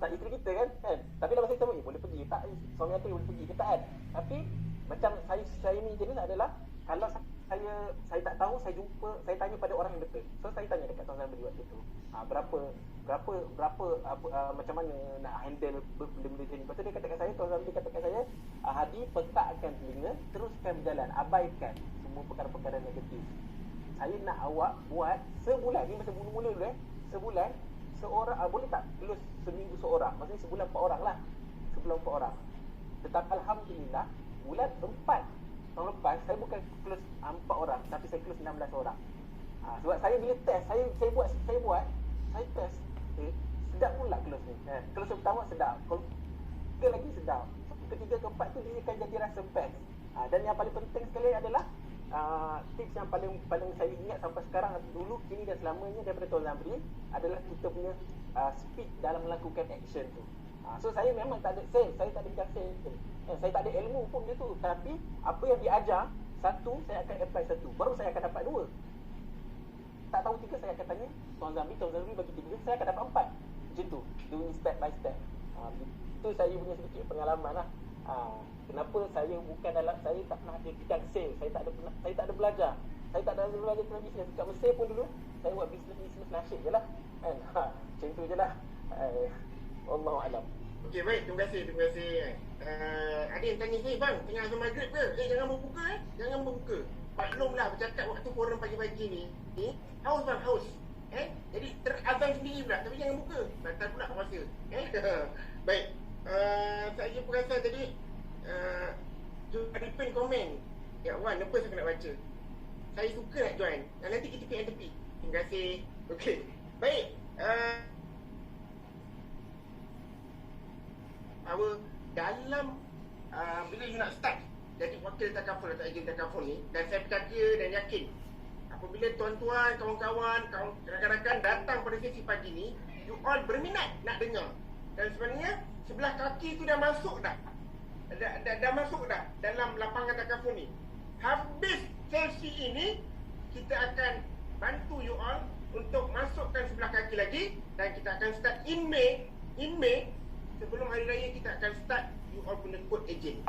Tak isteri kita kan? Tapi dalam masa yang sama, boleh pergi tak? Suami aku boleh pergi ke tak kan? Tapi macam saya ni jenis adalah, kalau saya tak tahu, saya tanya pada orang yang betul. So saya tanya dekat Tuan Zamri waktu tu, berapa macam mana nak handle benda-benda macam ni. Lepas tu dia katakan saya, Tuan Zamri katakan saya, Hadi, pekakkan telinga, teruskan berjalan, abaikan semua perkara-perkara negatif. Saya nak awak buat sebulan ni, macam mula-mula dulu sebulan seorang, boleh tak close seminggu seorang, maksudnya sebulan 4 orang lah, sebulan 4 orang. Tetapi Alhamdulillah bulan 4 tahun lepas saya bukan close 4 orang tapi saya close 16 orang. Sebab saya bila test, saya test, sedap pula close ni. Close pertama sedap, ketiga lagi sedap, ketiga keempat tu dia akan jadi rasa best. Dan yang paling penting sekali adalah tips yang paling saya ingat sampai sekarang, dulu, kini dan selamanya daripada Tuan Zamri adalah kita punya speed dalam melakukan action tu. So saya memang tak ada sales, saya tak ada bidang sales, saya tak ada ilmu pun dia tu, tapi apa yang diajar satu, saya akan apply satu, baru saya akan dapat dua. Tak tahu tiga, saya akan tanya Tuan Zamri bagi tiga, saya akan dapat 4. Macam tu, doing step by step. Itu saya punya sedikit pengalaman lah. Kenapa saya bukan dalam, saya tak pernah ada bidang sales, saya tak ada belajar tentang bisnes. Kat Mesir pun dulu saya buat bisnes nasyid je lah kan. Macam tu je lah. Wallahualam. Okey, baik, terima kasih. Ada yang tanya saya, bang, tengah azan maghrib ke? Jangan berbuka jangan berbuka. Maklumlah bercakap waktu korang pagi-pagi ni haus bang, haus. Jadi terazan sendiri pula, tapi jangan buka. Batal pula puasa. Baik. Saya perasan tadi ada pin komen. Ya Wan, lepas saya nak baca. Saya suka nak join. Nanti kita pergi tepi. Terima kasih. Okey. Baik. Dalam bila you nak start jadi wakil takaful atau ejen takaful ni, dan saya percaya dan yakin apabila tuan-tuan, kawan-kawan, rakan-rakan datang pada sesi pagi ni, you all berminat nak dengar. Dan sebenarnya sebelah kaki tu dah masuk dah. Dah masuk dah dalam lapangan takaful ni. Habis sesi ini, kita akan bantu you all untuk masukkan sebelah kaki lagi, dan kita akan start in May. Sebelum hari raya kita akan start you all punya code agent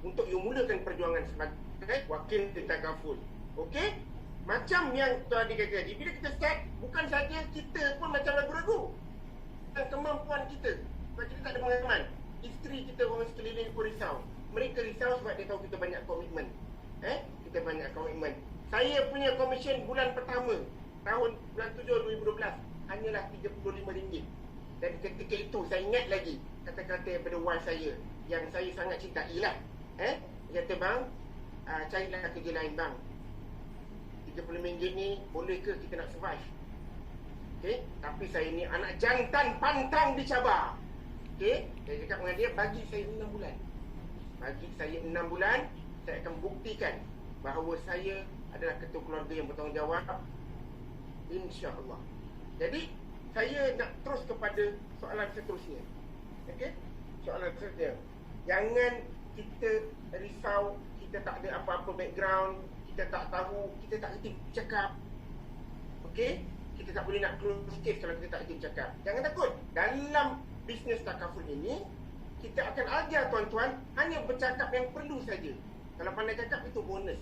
untuk you mulakan perjuangan sebagai wakil takaful. Okey? Macam yang Tuan Adi kata tadi, bila kita start, bukan saja kita pun macam ragu-ragu dan kemampuan kita, sebab kita tak ada pengalaman. Isteri kita orang sekeliling pun risau. Mereka risau sebab dia tahu kita banyak komitmen. Kita banyak komitmen. Saya punya komisen bulan pertama tahun bulan 7 2012 hanyalah RM35. Dan ketika itu saya ingat lagi kata-kata daripada wife saya yang saya sangat cintai lah. Dia kata, bang, carilah kerja lain bang. RM30 ni boleh ke kita nak survive? Okey, tapi saya ni anak jantan pantang dicabar. Okey, saya cakap dengan dia, bagi saya 6 bulan. Bagi saya 6 bulan, saya akan buktikan bahawa saya adalah ketua keluarga yang bertanggungjawab. InsyaAllah. Jadi saya nak terus kepada soalan seterusnya. Okey? Soalan seterusnya. Jangan kita risau, kita tak ada apa-apa background, kita tak tahu, kita tak kerti cakap. Okey? Kita tak boleh nak close case kalau kita tak kerti cakap. Jangan takut. Dalam bisnes takaful ini, kita akan ajar tuan-tuan hanya bercakap yang perlu saja. Kalau pandai cakap, itu bonus.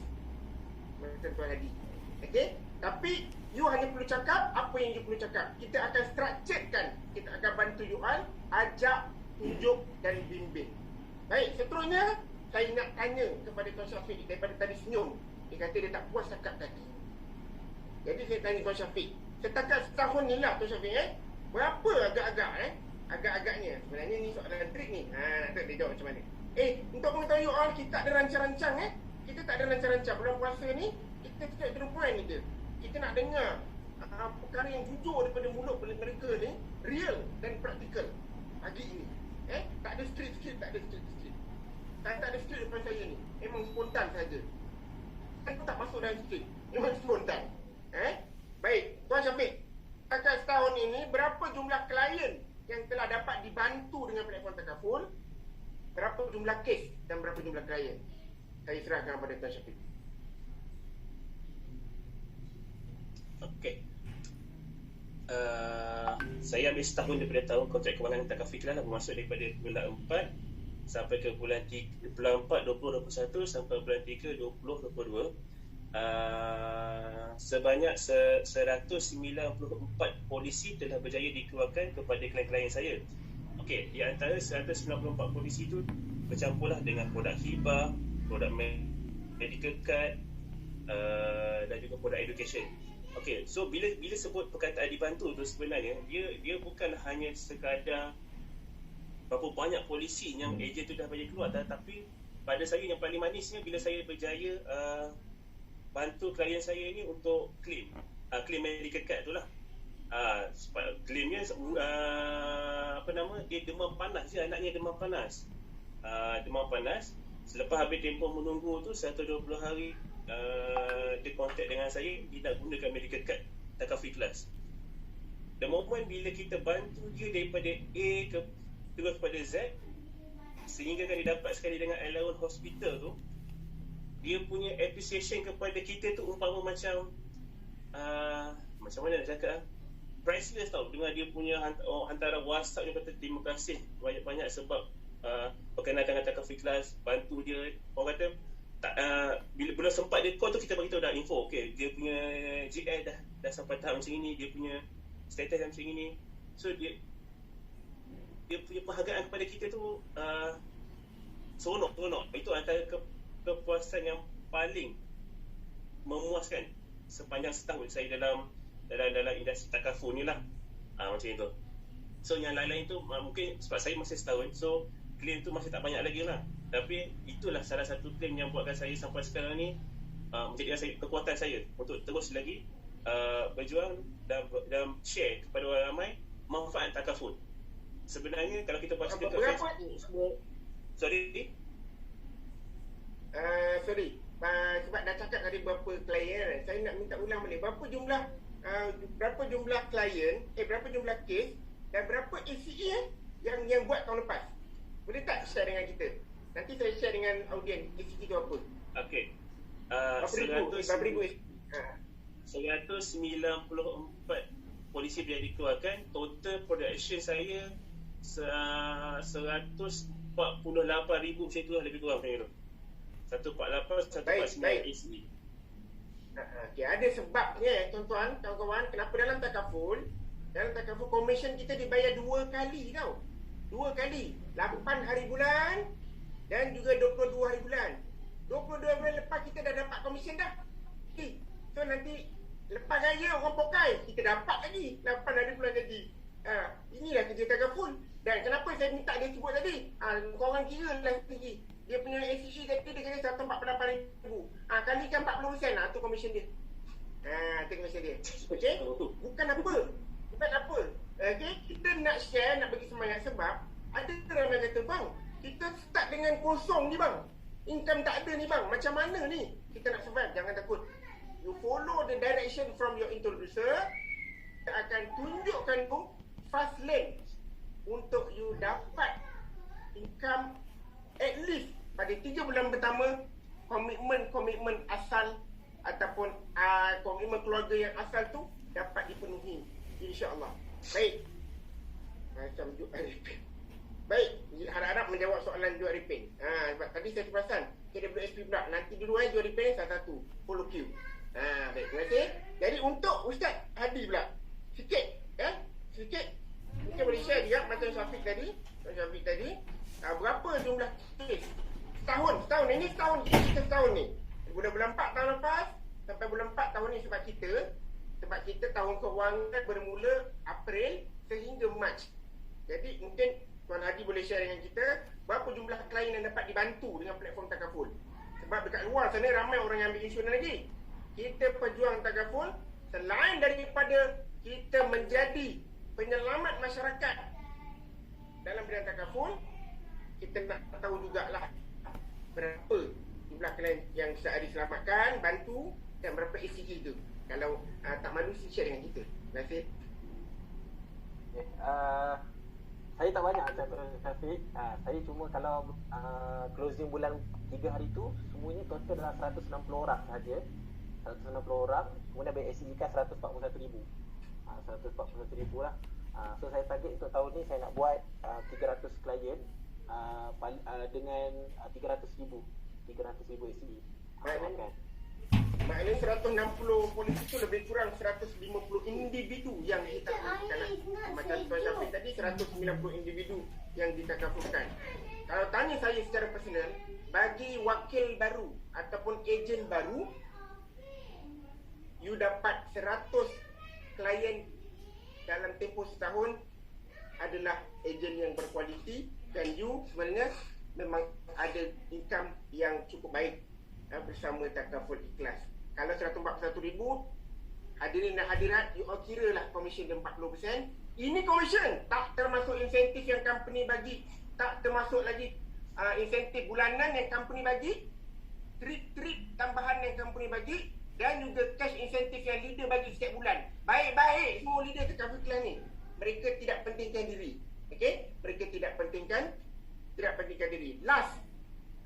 Macam Tuan Adi. Okey? Tapi you hanya perlu cakap apa yang you perlu cakap. Kita akan structurekan. Kita akan bantu you all, ajak, tunjuk dan bimbing. Baik, seterusnya saya nak tanya kepada Tuan Syafiq daripada tadi senyum. Dia kata dia tak puas cakap tadi. Jadi saya tanya Tuan Syafiq, setakat setahun ni lah Tuan Syafiq, berapa agak-agaknya? Sebenarnya ni soalan trik ni. Nak tahu dia jawab macam mana. Untuk mengetahui you all, kita tak ada rancang-rancang. Kita tak ada rancang-rancang. Bulan puasa ni, kita cakap to the point ni je. Kita nak dengar perkara yang jujur daripada mulut mereka ni, real dan praktikal pagi ini. Tak ada street. Tak ada street depan saya ni. Memang spontan saja. Aku tak masuk dalam street. Memang spontan. Baik, Tuan Syafiq, setakat setahun ini, berapa jumlah klien yang telah dapat dibantu dengan platform takaful? Berapa jumlah kes dan berapa jumlah klien? Saya serahkan kepada Tuan Syafiq. Okey. Saya ambil setahun daripada tahun kontrak kewangan takaful lah, bermaksud daripada bulan 4 sampai ke bulan 4 2021 sampai bulan 3 2022. Sebanyak 194 polisi telah berjaya dikeluarkan kepada klien-klien saya. Okey, di antara 194 polisi itu bercampurlah dengan produk hibah, produk medical card dan juga produk education. Okey, so bila sebut perkataan dibantu tu, sebenarnya dia bukan hanya sekadar berapa banyak polisi yang ejen tu dah bagi keluar, tetapi pada saya yang paling manisnya bila saya berjaya bantu klien saya ni untuk claim medical card tu lah. Claimnya dia demam panas je, anaknya demam panas. Selepas habis tempoh menunggu tu 120 hari, dia contact dengan saya, dia nak gunakan medical card Takaful Ikhlas. The moment bila kita bantu dia daripada A terus pada Z, sehingga kan dia dapat sekali dengan allowance hospital tu, dia punya appreciation kepada kita tu umpama macam macam mana nak cakap, priceless tau. Dengan dia punya hantaran WhatsApp, dia kata terima kasih banyak-banyak sebab berkenaan dengan Takaful Ikhlas, bantu dia. Orang kata bila sempat dia call tu, kita beritahu dah info, okay, dia punya GL dah sampai tahap macam ini, dia punya status macam ini. So dia punya penghargaan kepada kita tu seronok. Itu antara kepuasan yang paling memuaskan sepanjang setahun saya dalam industri takaful ni lah. Macam itu. So yang lain-lain tu mungkin sebab saya masih setahun, so claim tu masih tak banyak lagi lah. Tapi itulah salah satu claim yang buatkan saya sampai sekarang ni menjadi kekuatan saya untuk terus lagi berjuang dan share kepada orang ramai manfaat takaful. Sebenarnya kalau kita baca dekat Facebook semua, sorry, sebab dah cakap tadi berapa klien, saya nak minta ulang balik. Berapa jumlah klien, berapa jumlah kes dan berapa ACE yang buat tahun lepas? Boleh tak share dengan kita? Nanti saya share dengan audien ACE tu apa. Okey. 194 polisi bila dikeluarkan. Total production saya 148,000 macam tu lah, lebih kurang macam tu. 148, 149 ACE. Okay, ada sebabnya tuan-tuan, kawan-kawan, kenapa dalam takaful komisen kita dibayar 2 kali tau. 2 kali, 8 hari bulan dan juga 22 hari bulan. 22 hari bulan lepas kita dah dapat komisen dah. Okay. So nanti lepas raya orang pokai, kita dapat lagi 8 hari bulan jadi. Inilah kerja takaful. Dan kenapa saya minta dia sebut tadi? Korang kira lah lagi. Dia punya ACC tadi dia kata 148,000. Kalikan 40%, tu komisen dia. Tu komisen dia. Okey? Bukan apa. Okey, kita nak share, nak bagi semangat sebab ada orang yang kata, bang, kita start dengan kosong ni bang. Income tak ada ni bang. Macam mana ni? Kita nak survive, jangan takut. You follow the direction from your introducer. Kita akan tunjukkan tu fast lane untuk you dapat income at least pada 3 bulan pertama. Komitmen asal ataupun komitmen keluarga yang asal tu dapat dipenuhi, insya-Allah. Baik. Macam Jual Arifin. Baik, harap-harap menjawab soalan Jual Arifin. Sebab tadi saya terperasan KWSP pula. Nanti dulu Jual Arifin satu follow queue. Baik, terima kasih. Jadi untuk Ustaz Hadi pula, sikit mungkin boleh share juga macam Syafiq tadi. Berapa jumlah kes setahun ini, setahun ni bulan 4 tahun lepas sampai bulan 4 tahun ni, sebab kita tahun kewangan bermula April sehingga Mac. Jadi mungkin Tuan Hadi boleh share dengan kita berapa jumlah klien yang dapat dibantu dengan platform takaful. Sebab dekat luar sana ramai orang yang ambil insurans lagi. Kita pejuang takaful, selain daripada kita menjadi penyelamat masyarakat dalam bidang takaful, kita nak tahu jugalah berapa jumlah klien yang sehari selamatkan, bantu, dan berapa ACE tu. Kalau tak malu, share dengan kita. Terima kasih. Saya tak banyak macam Syafiq. Saya cuma kalau closing bulan 3 hari tu, semuanya total dalam 160 orang sahaja. 160 orang, kemudian bayar ACE kan 141,000. 141,000 lah. So saya target untuk tahun ni saya nak buat 300 klien dengan 300,000 ACE. Maknanya 160 polisi tu lebih kurang 150 individu yang ditakafulkan. Macam Tuan Syafiq tadi, 190 individu yang ditakafulkan. Kalau tanya saya secara personal, bagi wakil baru ataupun ejen baru, you dapat 100 klien dalam tempoh setahun adalah ejen yang berkualiti, dan you sebenarnya memang ada income yang cukup baik bersama Takaful Ikhlas. Kalau 141,000 hadirin dan hadirat, you all kira lah komisen dia 40%. Ini komisen, tak termasuk insentif yang company bagi, tak termasuk lagi insentif bulanan yang company bagi, trip tambahan yang company bagi, dan juga cash insentif yang leader bagi setiap bulan. Baik-baik semua leader Takaful Ikhlas ni. Mereka tidak pentingkan diri. Okey? Mereka tidak pentingkan diri.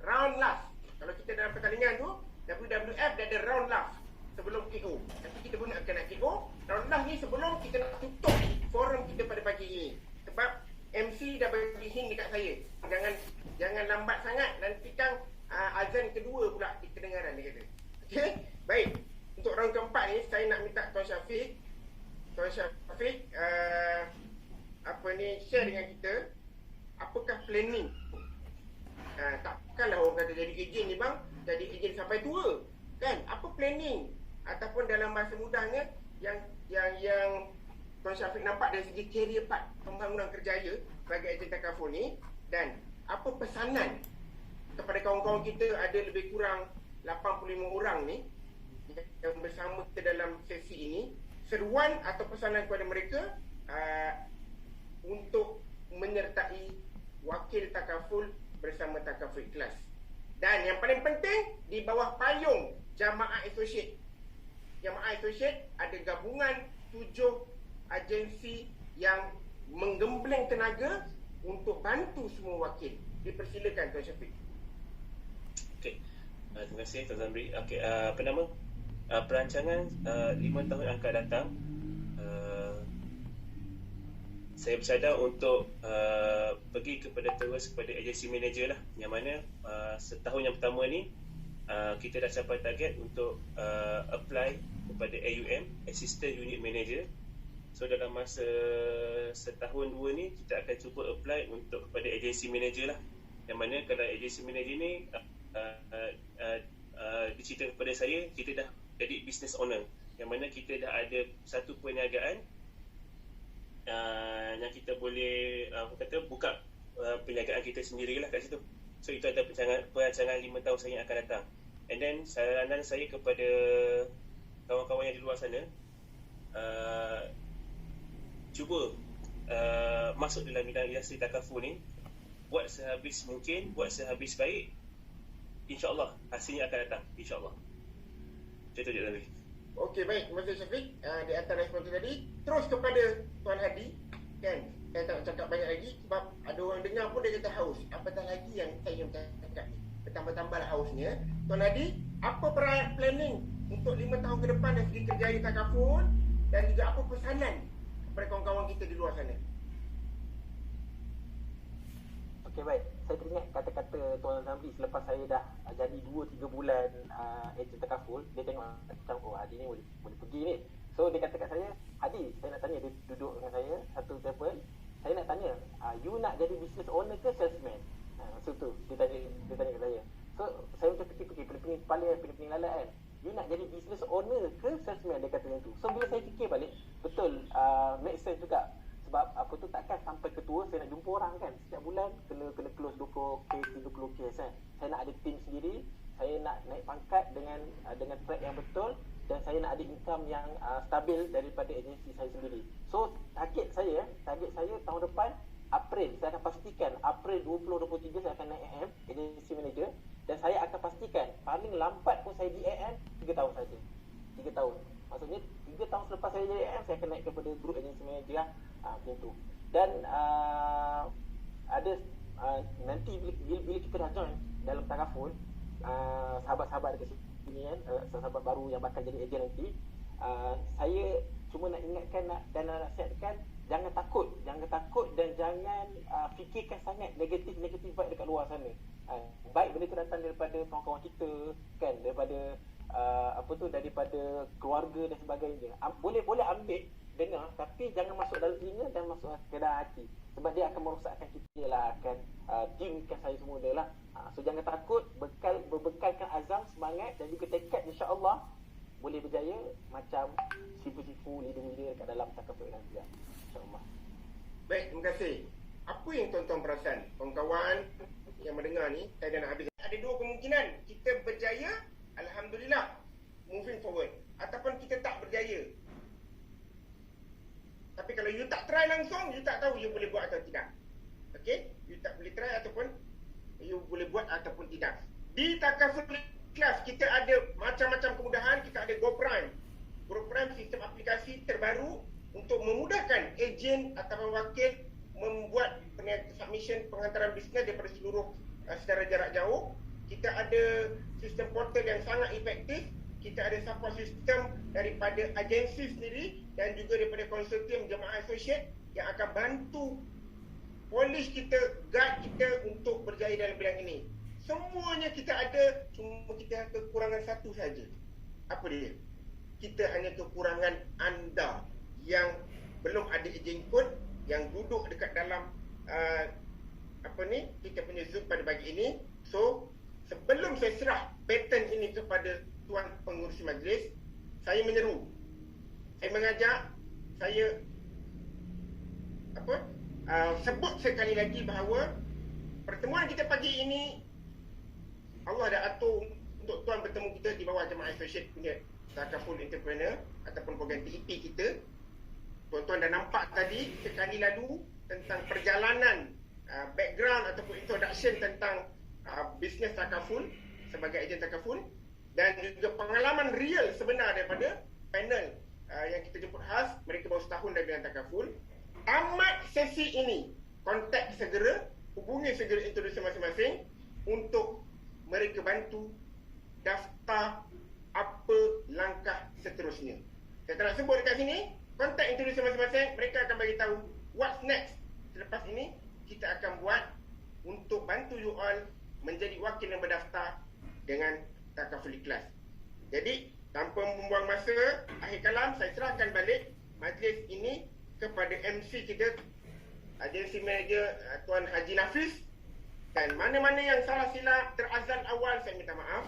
Round last. Kalau kita dalam pertandingan tu, WWF dia ada round last sebelum KO. Tapi kita pun akan nak KO. Round last ni sebelum kita nak tutup forum kita pada pagi ini. Sebab MC dah bagi hint dekat saya. Jangan lambat sangat, nanti kan azan kedua pula di kedengaran dia kata. Okey? Baik. Untuk round keempat ni saya nak minta Tuan Syafiq share dengan kita apakah planning. Takkanlah orang kata jadi ejen ni bang, jadi ejen sampai tua. Kan? Apa planning ataupun dalam bahasa mudahnya yang Tuan Syafiq nampak dari segi career path pembangunan kerjaya sebagai ejen Takaful ni, dan apa pesanan kepada kawan-kawan kita, ada lebih kurang 85 orang ni yang bersama kita dalam sesi ini, seruan atau pesanan kepada mereka untuk menyertai wakil Takaful bersama Takaful Ikhlas. Dan yang paling penting, di bawah payung Jamaah Associate. Jamaah Associate ada gabungan 7 agensi yang menggembleng tenaga untuk bantu semua wakil. Dipersilakan Tuan Syafiq. Okey. Terima kasih Tuan Zamri. Okey, perancangan 5 tahun yang akan datang, saya bersadar untuk pergi terus kepada agency manager lah, yang mana setahun yang pertama ni kita dah capai target untuk apply kepada AUM, Assistant Unit Manager. So dalam masa setahun dua ni kita akan cuba apply untuk kepada agency manager lah, yang mana kalau agency manager ni diceritakan kepada saya, kita dah jadi business owner, yang mana kita dah ada satu perniagaan yang kita boleh buka perniagaan kita sendirilah kat situ. So itu ada perancangan 5 tahun saya yang akan datang. And then saranan saya kepada kawan-kawan yang di luar sana, cuba masuk dalam bidang industri Takaful ni, buat sehabis mungkin, buat sehabis baik, InsyaAllah hasilnya akan datang, InsyaAllah. Itu je lagi. Okey, baik. Terima kasih Syafiq. Di antara respon tadi, terus kepada Tuan Hadi, kan? Saya tak nak cakap banyak lagi sebab ada orang dengar pun dia kata haus. Apatah lagi yang saya cakap ni, bertambah-tambahlah hausnya. Tuan Hadi, apa planning untuk 5 tahun ke depan dari segi kerjaya Takaful, dan juga apa pesanan kepada kawan-kawan kita di luar sana? Okey, baik. Saya teringat kata-kata Tuan Zamri selepas saya dah jadi 2-3 bulan ejen Takaful. Dia tengok macam, oh Hadi ni boleh pergi ni. So dia kata kat saya, Hadi, saya nak tanya, dia duduk dengan saya satu table. Saya nak tanya, you nak jadi business owner ke salesman? Maksud tu dia tanya kat saya. So saya macam fikir-fikir, pening kepala kan, pening lalat kan. You nak jadi business owner ke salesman, dia kata macam tu. So bila saya fikir balik, betul, make sense juga. Sebab apa tu, takkan sampai ketua saya nak jumpa orang kan. Setiap bulan kena close 20k, 30k kan. Saya nak ada team sendiri, saya nak naik pangkat dengan track yang betul, dan saya nak ada income yang stabil daripada agensi saya sendiri. So target saya tahun depan April, saya akan pastikan April 2023 saya akan naik AM, agency manager, dan saya akan pastikan paling lambat pun saya di AM 3 tahun saja. 3 tahun. Maksudnya 3 tahun selepas saya jadi AM, saya akan naik kepada group agency manager lah. Macam tu. Dan ada nanti bila kita dah join dalam Takaful, sahabat-sahabat dekat sini kan, sahabat baru yang bakal jadi ejen nanti, saya cuma nak ingatkan dan nak nasihatkan, jangan takut dan jangan fikirkan sangat negatif vibe dekat luar sana. Baik benda tu datang daripada kawan-kawan kita kan, daripada daripada keluarga dan sebagainya. Boleh ambil, dengar, tapi jangan masuk dalam telinga dan masuk ke dalam hati, sebab dia akan merosakkan kita lah, akan dimkan saya semua dia lah. So jangan takut, berbekalkan azam, semangat dan juga tekad, insya-Allah boleh berjaya macam sifu-sifu leader-leader kat dalam Takaful nanti lah, insya-Allah. Baik, terima kasih. Apa yang tuan-tuan perasan? Kawan-kawan yang mendengar ni, saya dah nak habis. Ada dua kemungkinan. Kita berjaya, alhamdulillah, moving forward. Ataupun kita tak berjaya. Tapi kalau you tak try langsung, you tak tahu you boleh buat atau tidak. Okay? You tak boleh try ataupun you boleh buat ataupun tidak. Di Takaful Ikhlas, kita ada macam-macam kemudahan. Kita ada GoPrime. GoPrime sistem aplikasi terbaru untuk memudahkan ejen atau wakil membuat submission pengantaran bisnes daripada seluruh secara jarak jauh. Kita ada sistem portal yang sangat efektif. Kita ada support sistem daripada agensi sendiri dan juga daripada konsortium jemaah associate yang akan bantu polish kita, guide kita untuk berjaya dalam bidang ini. Semuanya kita ada, cuma kita ada kekurangan satu saja. Apa dia? Kita hanya kekurangan anda yang belum ada ejen kod, yang duduk dekat dalam kita punya Zoom pada pagi ini. So, sebelum saya serah pattern ini kepada Tuan Pengurusi Majlis, saya menyeru, saya mengajak, saya sebut sekali lagi bahawa pertemuan kita pagi ini Allah dah atur untuk tuan bertemu kita di bawah Jemaah Associate punya Takaful Entrepreneur ataupun program TEP kita. Tuan-tuan dah nampak tadi sekali lalu tentang perjalanan background ataupun introduction tentang bisnes Takaful sebagai ejen Takaful dan juga pengalaman real sebenar daripada panel yang kita jemput khas. Mereka baru setahun dah dengan Takaful. Tamat sesi ini, kontak segera, hubungi segera introducer masing-masing untuk mereka bantu daftar apa langkah seterusnya. Saya tak nak sebut dekat sini. Kontak introducer masing-masing, mereka akan bagi tahu what's next. Selepas ini, kita akan buat untuk bantu you all menjadi wakil yang berdaftar dengan Takaful Ikhlas. Jadi, tanpa membuang masa, akhir kalam, saya serahkan balik majlis ini kepada MC kita, agensi manager Tuan Haji Nafis. Dan mana-mana yang salah silap, terazan awal, saya minta maaf.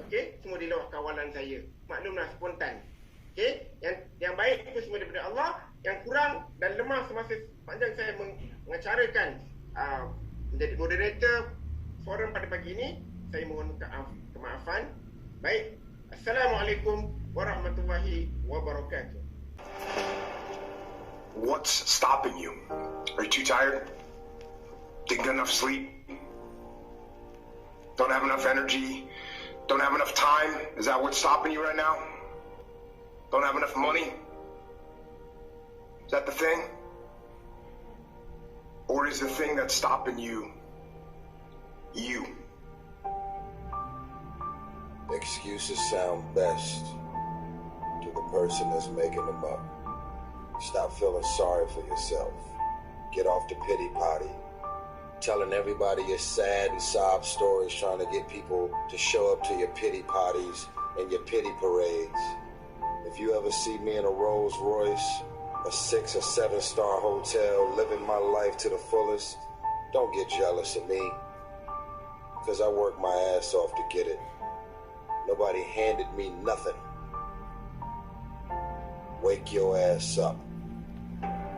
Okey, semua di luar kawalan saya. Maklumlah, spontan. Okey, yang baik itu semua daripada Allah. Yang kurang dan lemah semasa panjang saya mengacarakan menjadi moderator forum pada pagi ini, saya mohon kemaafan. Baik, Assalamualaikum warahmatullahi wabarakatuh. What's stopping you? Are you too tired? Didn't get enough sleep? Don't have enough energy? Don't have enough time? Is that what's stopping you right now? Don't have enough money? Is that the thing? Or is the thing that's stopping you, you? Excuses sound best to the person that's making them up. Stop feeling sorry for yourself. Get off the pity potty. Telling everybody your sad and sob stories, trying to get people to show up to your pity potties and your pity parades. If you ever see me in a Rolls Royce, a 6 or 7-star hotel, living my life to the fullest, don't get jealous of me, because I worked my ass off to get it. Nobody handed me nothing. Wake your ass up.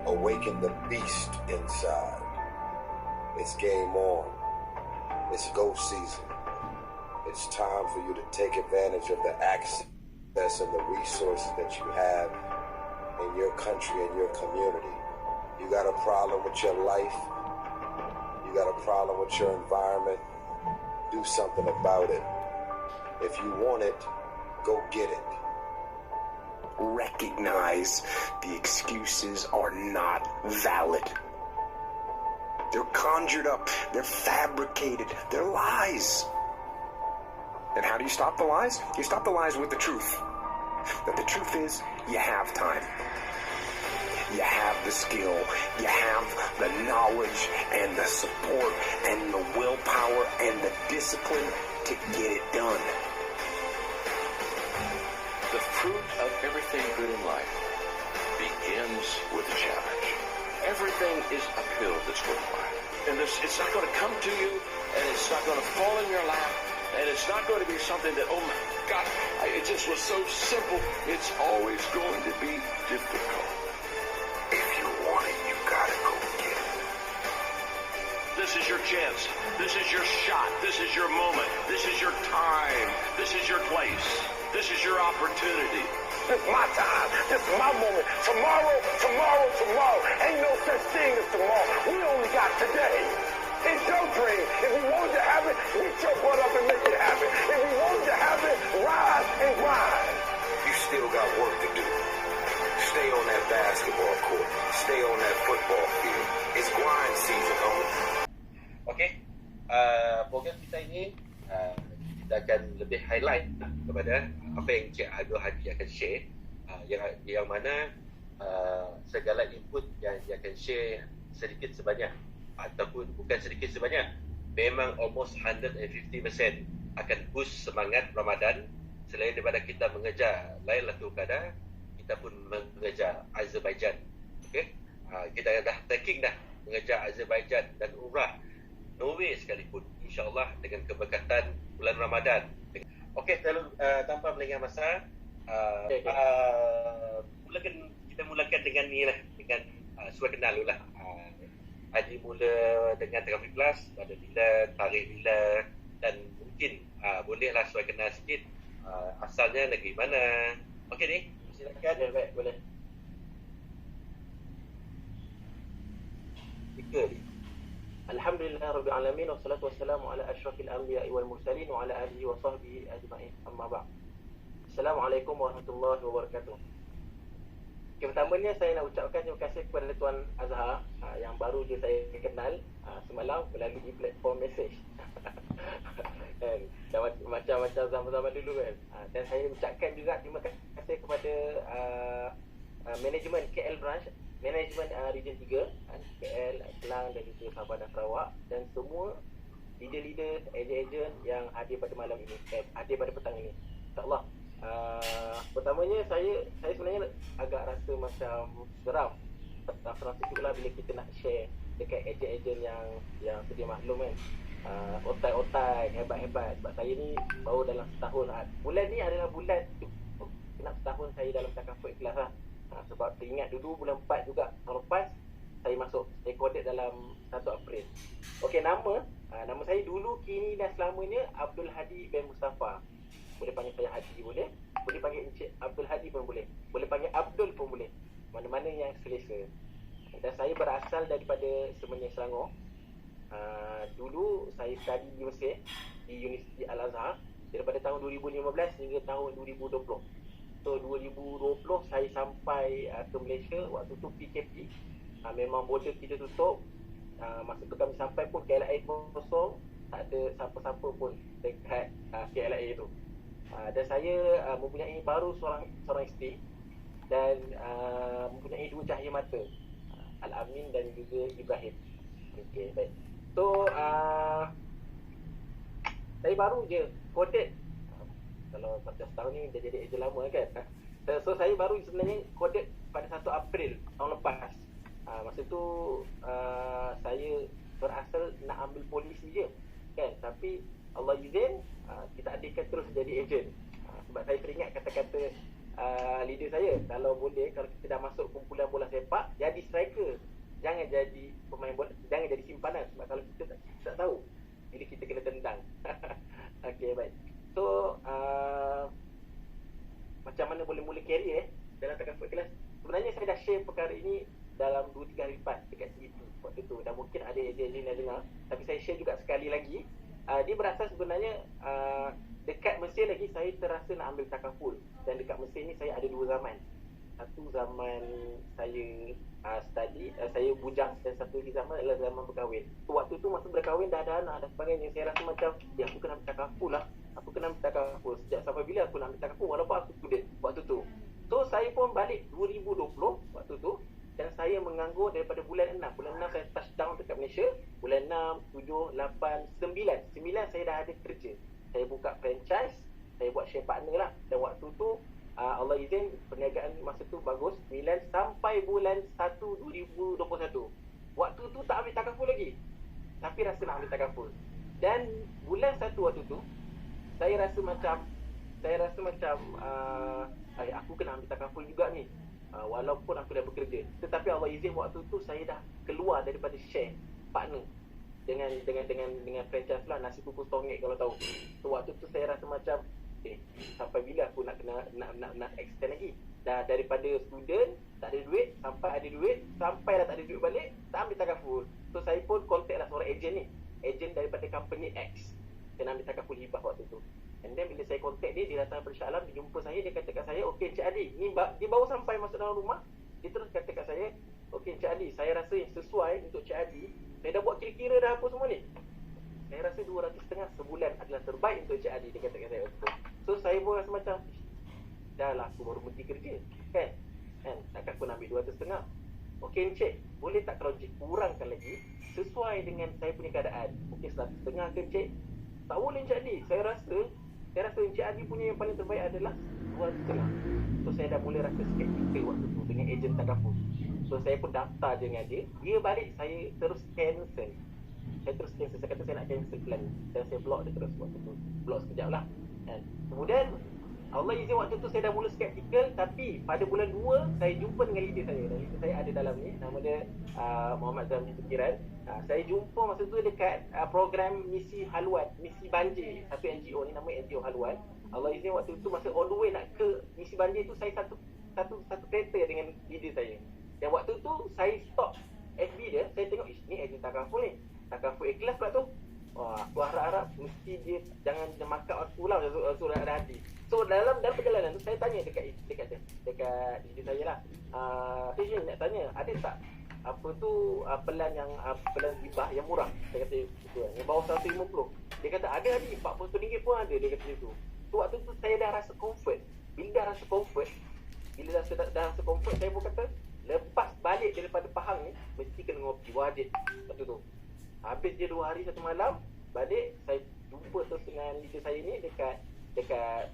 Awaken the beast inside. It's game on. It's go season. It's time for you to take advantage of the access and the resources that you have in your country and your community. You got a problem with your life. You got a problem with your environment. Do something about it. If you want it, go get it. Recognize the excuses are not valid. They're conjured up, they're fabricated, they're lies. And how do you stop the lies? You stop the lies with the truth. That the truth is, you have time. You have the skill, you have the knowledge and the support and the willpower and the discipline to get it done. The fruit of everything good in life begins with a challenge. Everything is uphill this worthwhile. And it's not going to come to you, and it's not going to fall in your lap, and it's not going to be something that, oh my God, it just was so simple. It's always going to be difficult. If you want it, you gotta go get it. This is your chance. This is your shot. This is your moment. This is your time. This is your place. This is your opportunity. This is my time. This is my moment. Tomorrow, tomorrow, tomorrow. Ain't no such thing as tomorrow. We only got today. It's your dream. If you want to have it, get your butt up and make it happen. If you want to have it, rise and grind. You still got work to do. Stay on that basketball court. Stay on that football field. It's grind season, homie. Okey, program kita ini kita akan lebih highlight kepada apa yang Encik Abdul Hadi akan share, yang mana segala input yang dia akan share sedikit sebanyak ataupun bukan sedikit sebanyak, memang almost 150% akan boost semangat Ramadan. Selain daripada kita mengejar Lailatul Qadar, kita pun mengejar Azerbaijan. Okey, kita dah tracking dah mengejar Azerbaijan dan Umrah Norway sekalipun, insyaAllah dengan keberkatan bulan Ramadan. Okey, tanpa melengah masa, kita mulakan dengan ni lah, dengan suai kenal dulu lah. Haji mula dengan traffic class, pada bila, tarikh bila, dan mungkin bolehlah suai kenal sikit, asalnya negeri mana. Okey ni, silakan. Baik, boleh. Alhamdulillah Rabbil Alamin, wassalatu wassalamu ala ashrafil anbiya'i wal mursalin wa ala alihi wa sahbihi ajma'in, amma ba'd. Assalamualaikum warahmatullahi wabarakatuh. Okay, pertamanya saya nak ucapkan terima kasih kepada Tuan Azhar yang baru je saya kenal semalam melalui platform mesej. Dan macam-macam zaman-zaman dulu kan. Dan saya ucapkan juga terima kasih kepada manajemen KL branch, manajemen Region 3, KL, Kelang dan juga Sabah dan Sarawak, dan semua leader-leader, ejen-ejen yang hadir pada malam ini, hadir pada petang ini. InsyaAllah. Pertamanya saya sebenarnya agak rasa macam geram. Rasa juga lah bila kita nak share dekat ejen-ejen yang sedia maklum kan. Otai-otai, hebat-hebat. Sebab saya ni baru dalam setahun. Bulan ni adalah bulan genap setahun saya dalam takaful ikhlas lah. Sebab teringat dulu bulan 4 juga tahun lepas saya masuk recorded dalam 1 April. Okey, nama saya dulu, kini dan selamanya Abdul Hadi bin Mustafa. Boleh panggil saya Hadi boleh, boleh panggil Encik Abdul Hadi pun boleh, boleh panggil Abdul pun boleh, mana-mana yang selesa. Dan saya berasal daripada Semenyo, Selangor. Dulu saya study di Mesir di Universiti Al-Azhar daripada tahun 2015 hingga tahun 2020. So 2020 saya sampai ke Malaysia, waktu tu PKP, memang border kita tutup. Masa tu kami sampai pun KLIA kosong, tak ada siapa-siapa pun dekat KLIA tu. Dan saya mempunyai baru seorang isteri dan mempunyai 2 cahaya mata, Al-Amin dan juga Ibrahim. Okey, baik. So saya baru je coded. Kalau macam setahun ni dah jadi ejen lama kan. So saya baru sebenarnya coded pada 1 April tahun lepas. Masa tu saya berasal nak ambil polisi je kan. Tapi Allah izin kita adilkan terus jadi ejen. Sebab saya teringat kata-kata leader saya, kalau boleh, kalau kita dah masuk kumpulan bola sepak, jadi striker. Jangan jadi pemain bola, jangan jadi simpanan. Sebab kalau kita tak tahu bila kita kena tendang. Okey, baik. So macam mana boleh mula career dalam takaful kelas. Sebenarnya saya dah share perkara ini dalam 2-3 hari lepas dekat TV waktu tu, dan mungkin ada ejen-ejen yang dengar, tapi saya share juga sekali lagi. Dia berasal sebenarnya dekat Mesir lagi saya terasa nak ambil takaful. Dan dekat Mesir ni saya ada 2 zaman. Satu zaman saya study, saya bujang, dan satu lagi zaman adalah zaman berkahwin. So, waktu tu masa berkahwin dah ada anak dan sebagainya, saya rasa macam aku kena ambil takaful lah. Aku kena ambil takaful. Sejak sampai bila aku nak ambil takaful walaupun aku student waktu tu. So saya pun balik 2020 waktu tu, dan saya menganggur daripada bulan 6. Bulan 6 saya touchdown dekat Malaysia. Bulan 6, 7, 8, 9 saya dah ada kerja. Saya buka franchise, saya buat share partner lah. Dan waktu tu Allah izin perniagaan masa tu bagus. 9 sampai bulan 1 2021. Waktu tu tak ambil takaful lagi, tapi rasa nak ambil takaful. Dan bulan 1 waktu tu saya rasa macam aku kena ambil takaful juga ni. Walaupun aku dah bekerja. Tetapi Allah izin waktu tu saya dah keluar daripada share partner. dengan franchise lah, nasi kukus tongek kalau tahu. So waktu tu saya rasa macam sampai bila aku nak extend lagi. Dah daripada student tak ada duit sampai ada duit, sampai dah tak ada duit balik, tak ambil takaful. So saya pun contact lah seorang ejen ni, ejen daripada company X. Saya nak ambil takaful hibah waktu tu. And then bila saya contact dia datang daripada Shah Alam, dia jumpa saya, dia kata kat saya, okey Encik Adi, ni dia baru sampai masuk dalam rumah, dia terus kata kat saya, okey Encik Adi, saya rasa yang sesuai untuk Encik Adi, saya dah buat kira-kira dah apa semua ni. Saya rasa 250 sebulan adalah terbaik untuk Encik Adi, dia kata kat saya waktu tu. So saya pun rasa macam, dah lah aku baru berhenti kerja, kan? Takkan aku nak ambil 250. Okey Encik, boleh tak kalau Encik kurangkan lagi, sesuai dengan saya punya keadaan. Okey 150 ke Encik? Tak boleh Encik Adi, saya rasa Encik Adi punya yang paling terbaik adalah 250. So saya dah mula rasa skeptikal waktu tu dengan ejen takaful. So saya pun daftar je dengan dia balik, saya terus cancel. Saya kata saya nak cancel plan, dan saya block dia terus waktu tu. Block sekejap lah. Kemudian Allah izin waktu tu saya dah mula skeptikal, tapi pada bulan 2 saya jumpa dengan leader saya. Dan leader saya ada dalam ni, nama dia Muhammad Zamri Fikiran. Saya jumpa masa tu dekat program misi haluan, misi banjir, satu NGO ni, nama NGO Haluan. Allah izin waktu tu masa on the way nak ke misi banjir tu, saya satu kereta dengan leader saya. Dan waktu tu saya stop FB dia, saya tengok ni ejen takaful ni, takaful ikhlas pula tu. Wah, aku harap-harap mesti dia jangan markup aku lah, surah ada hati. So dalam perjalanan tu saya tanya dekat diri saya lah, Ejen nak tanya, ada tak apa tu pelan hibah yang murah? Saya kata itu yang bawah 150. Dia kata ada ni, RM40 pun ada, dia kata itu. So waktu tu saya dah rasa comfort. Bila dah rasa comfort, saya pun kata lepas balik daripada Pahang ni mesti kena ngopi, wajib waktu tu. Habis je 2 hari 1 malam, balik saya jumpa terus dengan leader saya ni dekat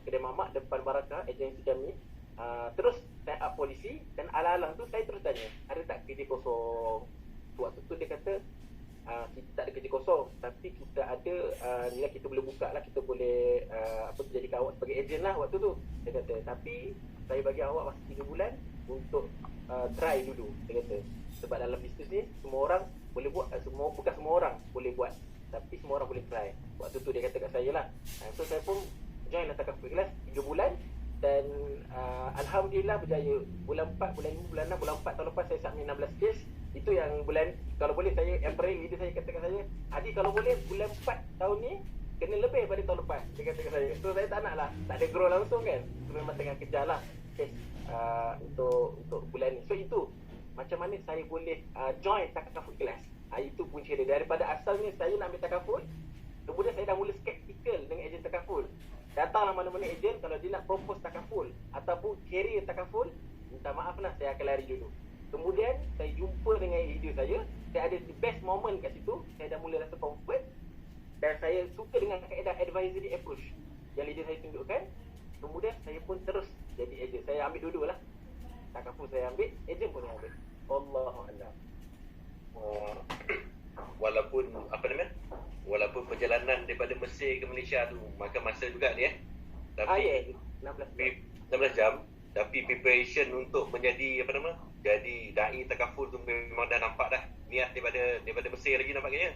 kedai mamak depan Barakah, agensi kami. Terus saya up polisi, dan alang-alang tu saya terus tanya, ada tak kerja kosong? Waktu tu dia kata, kita tak ada kerja kosong, tapi kita ada ni lah, kita boleh buka lah, kita boleh jadi awak sebagai ejen lah waktu tu. Dia kata, tapi saya bagi awak masa 3 bulan untuk try dulu, dia kata. Sebab dalam bisnes ni semua orang boleh buat, bukan semua orang boleh buat, tapi semua orang boleh try. Waktu tu dia kata kat saya lah. So saya pun join lah takaful ikhlas 3 bulan, dan Alhamdulillah berjaya. Bulan 4, bulan 5, bulan 6, bulan 4 tahun lepas saya submit 16 kes. Itu yang bulan, kalau boleh saya, April leader saya kata kat saya, Adi kalau boleh bulan 4 tahun ni kena lebih daripada tahun lepas, dia kata kat saya. So saya tak nak lah, tak ada grow langsung kan. So memang tengah kejar lah kes untuk bulan ni. So itu macam mana saya boleh join takaful ikhlas. Itu punca dia. Daripada asalnya saya nak ambil takaful, kemudian saya dah mula skeptikal dengan ejen takaful. Datanglah mana-mana ejen, kalau dia nak propose takaful ataupun carrier takaful, minta maaf lah, saya akan lari dulu. Kemudian saya jumpa dengan leader saya ada the best moment kat situ. Saya dah mula rasa comfort, dan saya suka dengan kaedah advisory approach yang leader saya tunjukkan. Kemudian saya pun terus jadi ejen. Saya ambil dua-dua lah, takaful saya ambil, ejen pun saya ambil. Allahuakbar. Walaupun perjalanan daripada Mesir ke Malaysia tu makan masa juga ni tapi 16 jam, tapi preparation untuk menjadi jadi dai takaful tu memang dah nampak dah niat daripada Mesir lagi nampaknya.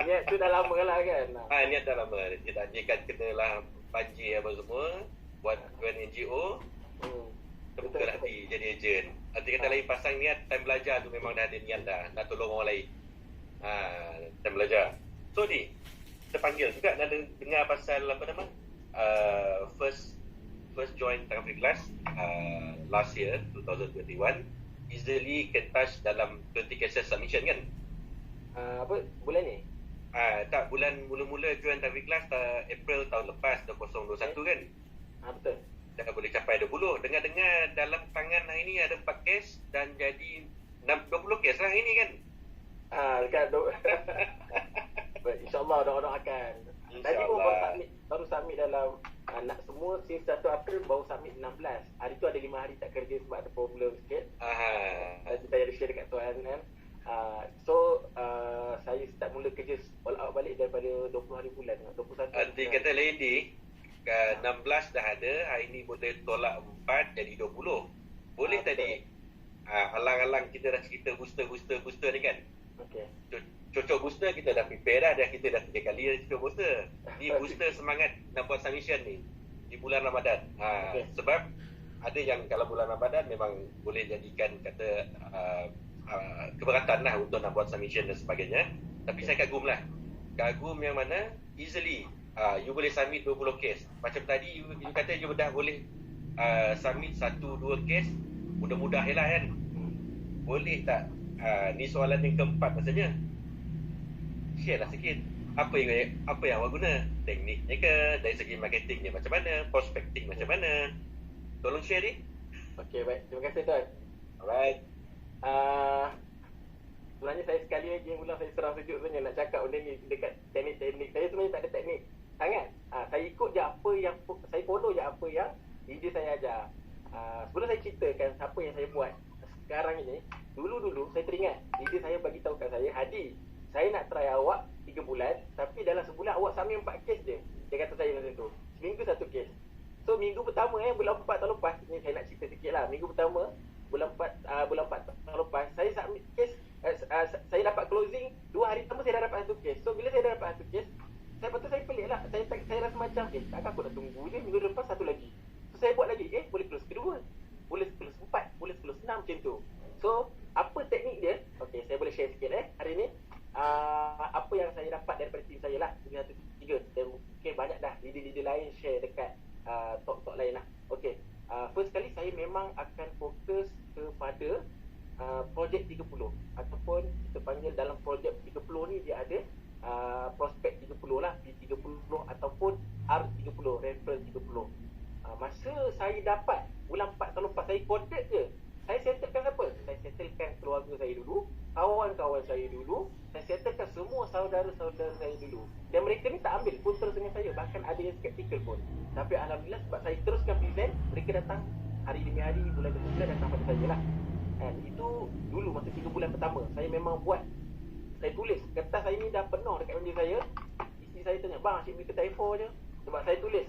Niat tu dah lama lah kan. Niat dah lama. Dia kan kenalah banjir apa semua, buat NGO. Terbuka hati jadi ejen. Arti kata lain, pasang niat, time belajar tu memang dah ada niat dah nak tolong orang lain. Time belajar. So ni terpanggil juga nak dengar pasal first join takaful ikhlas last year 2021, easily can touch dalam 20 cases submission kan. Bulan ni? Tak, bulan mula-mula join takaful ikhlas April tahun lepas 2021 kan. Betul. Dah boleh capai 20. Dengar-dengar dalam tangan hari ni ada 4 kes dan jadi 20 kes lah ini kan. Dekat InsyaAllah doakan. Tadi pun baru submit dalam nak semua since 1 April baru submit 16. Hari tu ada 5 hari tak kerja sebab ada problem sikit. Nanti saya ada share dekat tuan kan. So saya start mula kerja all out balik daripada 20 hari bulan, 21. Nanti kata lady 16 dah ada, hari ni boleh tolak 4 jadi 20. Boleh tadi alang-alang kita dah cerita booster ni kan. Okey. cocok booster kita dah prepare dah kita dah 3 kali dah cocok booster. Ni booster semangat nak buat submission ni di bulan Ramadan. Sebab ada yang kalau bulan Ramadan memang boleh jadikan kata keberatan lah untuk nak buat submission dan sebagainya. Tapi saya kagum yang mana easily you boleh submit 20 case. Macam tadi you kata you dah boleh submit 1-2 case mudah-mudah je lah kan. Boleh tak ni soalan yang keempat maksudnya, share lah sikit apa yang awak guna, tekniknya ke, dari segi marketingnya macam mana, prospecting macam mana, tolong share ni. Okey, baik, terima kasih tuan. Alright, sebenarnya saya sekali lagi ulang, saya serang sejuk sebenarnya nak cakap benda ni dekat teknik-teknik. Saya sebenarnya tak ada teknik sangat. Saya ikut je apa yang saya follow je apa yang leader saya ajar. Sebelum saya ceritakan apa yang saya buat sekarang ini, dulu saya teringat leader saya bagi tahu kat saya, Hadi, saya nak try awak 3 bulan, tapi dalam sebulan awak submit 4 kes je. Dia kata saya macam tu. Seminggu 1 kes. So minggu pertama bulan 4 tahun lepas, ni saya nak cerita sikit lah. Minggu pertama bulan 4 tahun lepas, saya submit kes, saya dapat closing 2 hari pertama saya dah dapat 1 kes. So bila saya dah dapat 1 kes, saya pelik lah. Saya rasa macam takkan aku dah tunggu je, minggu depan 1 lagi. So saya buat lagi, boleh close kedua, boleh close 4, boleh close 6 macam tu. So apa teknik dia? Okey, saya boleh share sikit hari ni. Apa yang saya dapat daripada tim saya lah, 3 dan mungkin banyak dah leader-leader lain share dekat talk-talk lain lah. Okey, first kali saya memang akan fokus kepada projek 30 ataupun kita panggil dalam projek 30 ni dia ada prospek 30 lah, P30 ataupun R30, referral 30. Masa saya dapat bulan 4 tahun lepas, saya contact je. Saya settlekan siapa? Saya settlekan keluarga saya dulu, kawan-kawan saya dulu, saya settlekan semua saudara-saudara saya dulu. Dan mereka ni tak ambil pun terus dengan saya, bahkan ada yang skeptikal pun. Tapi alhamdulillah sebab saya teruskan present, mereka datang hari demi hari, bulan demi bulan datang pada saya lah. And itu dulu masa 3 bulan pertama, saya memang buat, saya tulis, kertas saya ni dah penuh dekat meja saya. Isteri saya tanya, bang asyik beli kertas A4 je. Sebab saya tulis,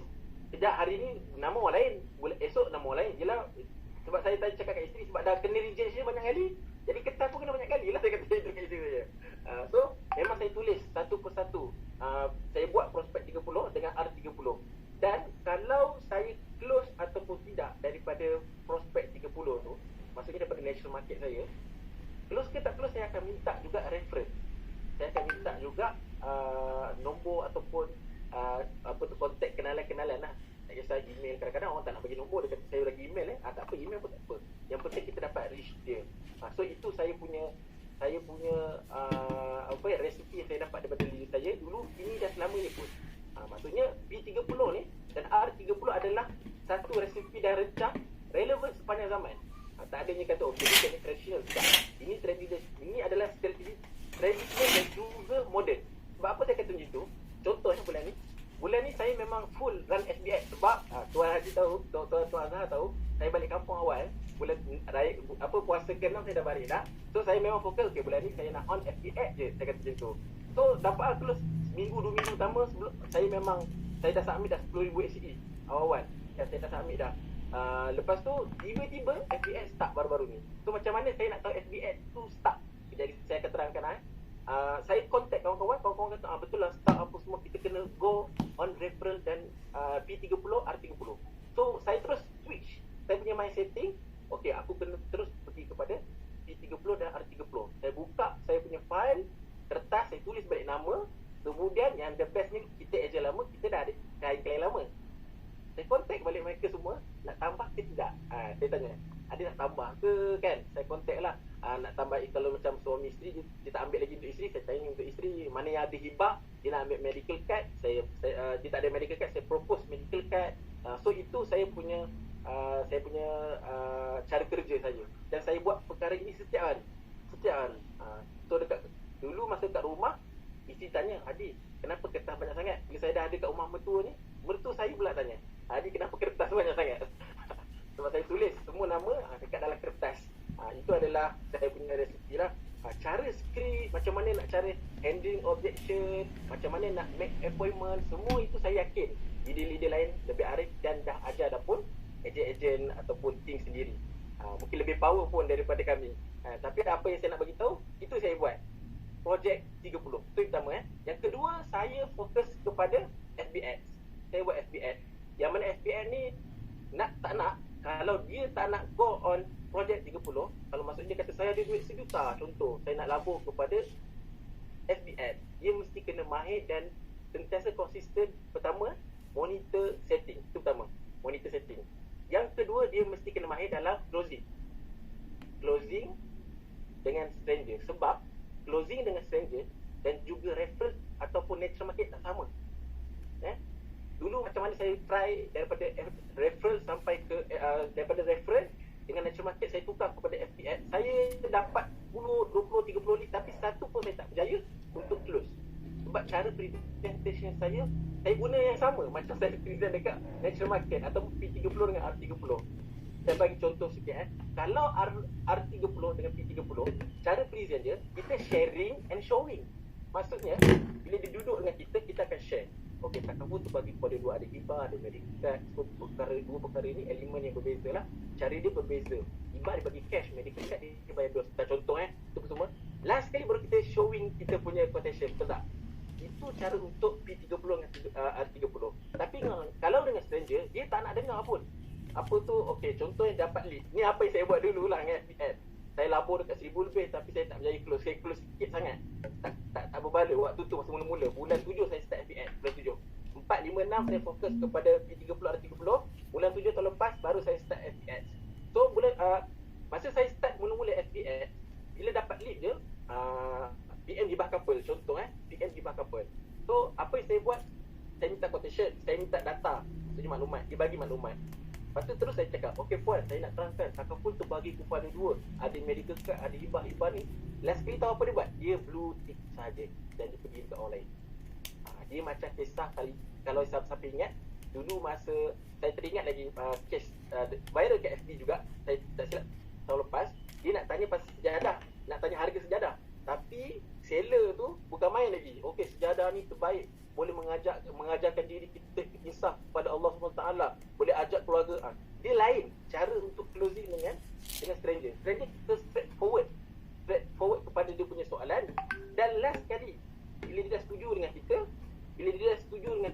sejak hari ni nama orang lain, esok nama orang lain je lah. Sebab saya tadi cakap kat isteri, sebab dah kena rejection banyak kali, jadi kertas pun kena banyak kali lah, saya kata itu kat isteri saya. So memang saya tulis satu persatu. Saya buat prospek 30 dengan R30. Dan kalau saya close ataupun tidak daripada prospek 30 tu, maksudnya daripada national market saya, close ke tak close, saya akan minta juga reference. Saya akan minta juga nombor ataupun kontak kenalan-kenalan lah. Tak kisah email, kadang-kadang orang tak nak bagi nombor, dia kata saya bagi email tak apa, email pun tak apa. Yang penting kita dapat reach dia. So itu saya punya resipi yang saya dapat daripada diri saya dulu, ini dah selama ni pun. Maksudnya B30 ni dan R30 adalah satu resipi dah rencah, relevan sepanjang zaman. Tak adanya kata okey ini tradisional, tak. Ini tradisional, ini adalah strategi tradisional dan juga moden. Sebab apa saya kata macam tu? Contohnya bulan ni saya memang full run SBX sebab Tuan Haji tahu, Tuan Azhar tahu, saya balik kampung awal bulan raya, puasa ke-6 saya dah balik dah. So saya memang fokus bulan ni saya nak on SBX je, saya kata macam tu. So dapat close seminggu 2 minggu pertama sebelum saya dah submit dah 10,000 SCE awal-awal. Saya dah submit dah. Lepas tu tiba-tiba SBX start baru-baru ni. So macam mana saya nak tahu SBX tu start? Jadi saya akan terangkan saya contact kawan-kawan kata betul lah start apa semua, kita kena go on referral dan P30 R30. So saya terus switch saya punya mind setting. Okey, aku kena terus pergi kepada P30 dan R30. Saya buka saya punya file kertas, saya tulis balik nama. Kemudian yang the best ni, kita ejen lama, kita dah ada klien lama. Saya contact balik mereka semua, nak tambah ke tidak? Saya tanya, ada nak tambah ke kan? Saya contact lah, nak tambah kalau macam suami isteri, dia tak ambil lagi untuk isteri, saya tanya untuk isteri, mana yang ada hibah, dia nak ambil medical card, dia tak ada medical card, saya propose medical card. So itu saya punya cara kerja saya. Dan saya buat perkara ini setiap hari. So dulu masa kat rumah, isteri tanya, Hadi, kenapa kertas banyak sangat? Bila saya dah ada kat rumah mertua ni, mertua saya pula tanya, Hadi kenapa kertas banyak sangat? Sebab saya tulis semua nama dekat dalam kertas. Itu adalah saya punya resipi lah. Cara skrip, macam mana nak cara handling objection, macam mana nak make appointment, semua itu saya yakin leader-leader lain lebih arif dan dah ajar dah pun ejen-ejen ataupun tim sendiri. Mungkin lebih power pun daripada kami. Tapi apa yang saya nak bagi tahu, itu saya buat. projek 30. Itu yang pertama. Yang kedua, saya fokus kepada FBX. Saya buat FBX. Yang mana FBX ni tak nak, kalau dia tak nak go on projek 30, kalau maksudnya kata saya ada duit 1 juta, contoh, saya nak labur kepada FBX, dia mesti kena mahir dan sentiasa konsisten. Pertama, monitor setting. Itu pertama, monitor setting. Yang kedua, dia mesti kena mahir dalam closing dengan stranger. Sebab closing dengan stranger dan juga referral ataupun natural market tak sama. Dulu macam mana saya try daripada referral sampai ke daripada referral dengan natural market saya tukar kepada FBX, saya dapat 10, 20, 30 lead, tapi satu pun saya tak berjaya untuk close. Sebab cara presentation saya guna yang sama macam saya present dekat natural market ataupun P30 dengan R30. Saya bagi contoh sikit. Kalau R30 dengan P30, cara present dia, kita sharing and showing. Maksudnya, bila dia duduk dengan kita, kita akan share. Okey, tak kamu tu bagi kepada 2 adik hibah, ada medical card. So, dua perkara ni elemen yang berbeza lah. Cara dia berbeza. Hibah dia bagi cash, medical card dia bayar bil. Contoh itu semua. Last kali baru kita showing kita punya quotation, betul tak? Itu cara untuk P30 dengan R30. Tapi kalau dengan stranger, dia tak nak dengar pun. Apa tu? Okey, contoh yang dapat lead. Ni apa yang saya buat dulu lah dengan FBX. Saya labur dekat 1000 lebih tapi saya tak berjaya close. Saya close sikit sangat. Tak berbalik waktu tu masa mula-mula. Bulan 7 saya start FBX. Bulan 7. 4, 5, 6 saya fokus kepada P30, R30. Bulan 7 tahun lepas baru saya start FBX. So masa saya start mula-mula FBX, bila dapat lead je, PM gibah couple. Contoh PM gibah couple. So apa yang saya buat, saya minta quotation, saya minta data, maksudnya maklumat. Dia bagi maklumat. Lepas tu terus saya cakap, okey puan, saya nak terangkan Kakak pun terbagi kepada 2. Ada medical card, ada hibah ni. Last kali tahu apa dia buat? Dia blue tick saja dan dia pergi dekat orang lain. Dia macam kisah kali, kalau siapa ingat, dulu masa saya teringat lagi kes viral kat FB juga, saya tak silap tahun lepas, dia nak tanya pasal sejadah, nak tanya harga sejadah. Tapi seller tu bukan main lagi. Okey, sejadah ni terbaik, boleh mengajarkan diri kita insaf kepada Allah SWT, boleh ajak keluarga. Dia lain cara untuk closing dengan stranger. Stranger kita straight forward kepada dia punya soalan. Dan last kali, bila dia dah setuju dengan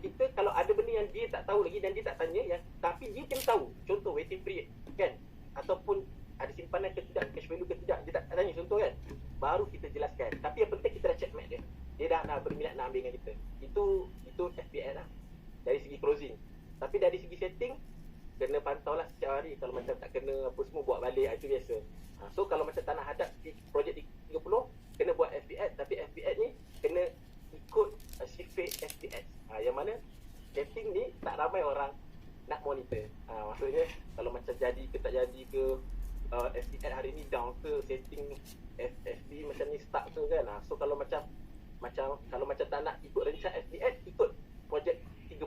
kita, kalau ada benda yang dia tak tahu lagi dan dia tak tanya, tapi dia kena tahu, contoh waiting period kan, ataupun ada simpanan ke tidak, cash value ke tidak, dia tak tanya contoh kan, baru kita jelaskan. Tapi yang penting kita dah check mark dia dah berminat nak ambil dengan kita. Itu FBX lah dari segi closing. Tapi dari segi setting, kena pantau lah setiap hari. Kalau macam tak kena apa semua, buat balik, itu biasa. So kalau macam tak nak hadap projek 30, kena buat FBX. Tapi FBX ni kena ikut sifat FBX, yang mana setting ni tak ramai orang nak monitor. Maksudnya kalau macam jadi ke tak jadi ke, FBX hari ni down ke, setting FB macam ni stuck ke kan. So kalau macam kalau macam tak nak ikut rencana FBX, ikut projek 30.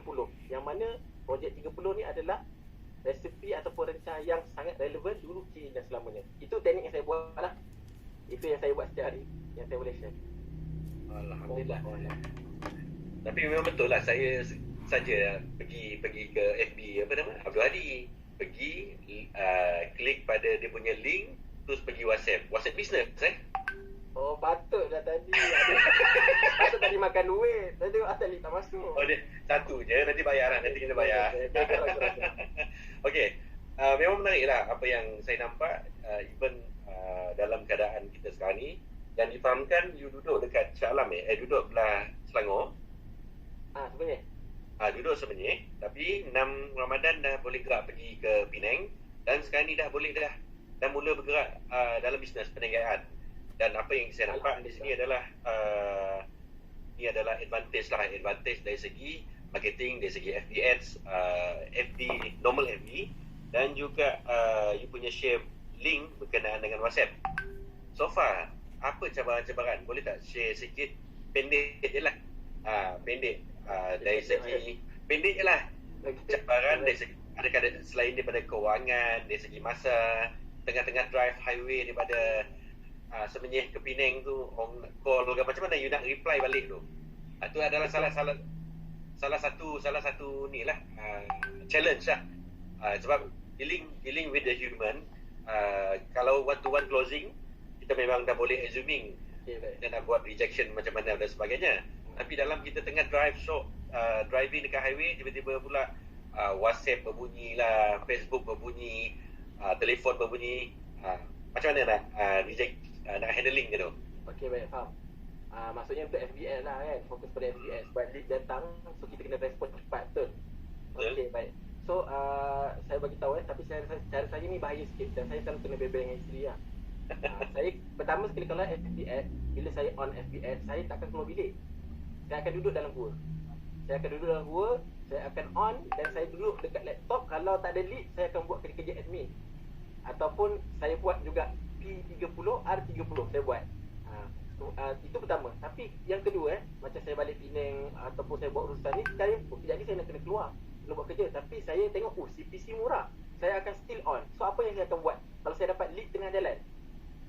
Yang mana projek 30 ni adalah resepi ataupun rencana yang sangat relevan dulu, kini dan selamanya. Itu teknik yang saya buat lah. Itu yang saya buat setiap hari, yang saya boleh share. Alhamdulillah. Tapi memang betul lah, saya saja pergi ke FB Abdul Hadi, pergi klik pada dia punya link, terus pergi WhatsApp business Oh, patutlah tadi. Patut tadi makan duit. Saya tengok atas link tak masuk. Oh, dia satu je, nanti bayar lah, nanti kita bayar. Okey. Memang menarik lah apa yang saya nampak, even dalam keadaan kita sekarang ni. Dan difahamkan you duduk dekat Shah Alam duduk belah Selangor. Sebenarnya. Duduk sebenarnya. Tapi 6 Ramadan dah boleh gerak pergi ke Penang. Dan sekarang ni dah boleh dah mula bergerak dalam bisnes perniagaan. Dan apa yang saya nampak di sini adalah ini adalah advantage dari segi marketing, dari segi FBX, FB, normal FB, dan juga you punya share link berkenaan dengan WhatsApp. So far, apa cabaran-cabaran? Boleh tak share sikit? Pendek je lah. Pendek. Dari segi pendek je lah. Cabaran dari segi, adakah selain daripada kewangan, dari segi masa, tengah-tengah drive highway daripada Semenyih ke Penang tu, orang call ke macam mana you nak reply balik tu. Itu adalah salah satu ni lah challenge lah. Sebab dealing with the human, kalau one to one closing, kita memang dah boleh assuming Okey, baik. Dia nak buat rejection macam mana dan sebagainya. Tapi dalam kita tengah driving dekat highway, tiba-tiba pula WhatsApp berbunyi lah, Facebook berbunyi, telefon berbunyi. Macam mana nak reject, nak handling ke tu? Okey, baik, faham. Maksudnya untuk FBS lah kan, fokus pada FBS. Sebab lead datang, so kita kena respon cepat, betul? Okey, baik. So, saya bagi tahu tapi cara saya ni bahaya sikit dan saya selalu kena bebel dengan isteri lah. Saya pertama sekali kalau FBS, bila saya on FBS, saya tak akan keluar bilik. Saya akan duduk dalam gua. Saya akan on dan saya duduk dekat laptop. Kalau tak ada lead, saya akan buat kerja admin. Ataupun saya buat juga P30, R30 saya buat. Itu pertama. Tapi yang kedua macam saya balik Penang ataupun saya buat urusan ni, jadi saya nak kena keluar buat kerja. Tapi saya tengok CPC murah, saya akan still on. So apa yang saya akan buat kalau saya dapat lead tengah jalan?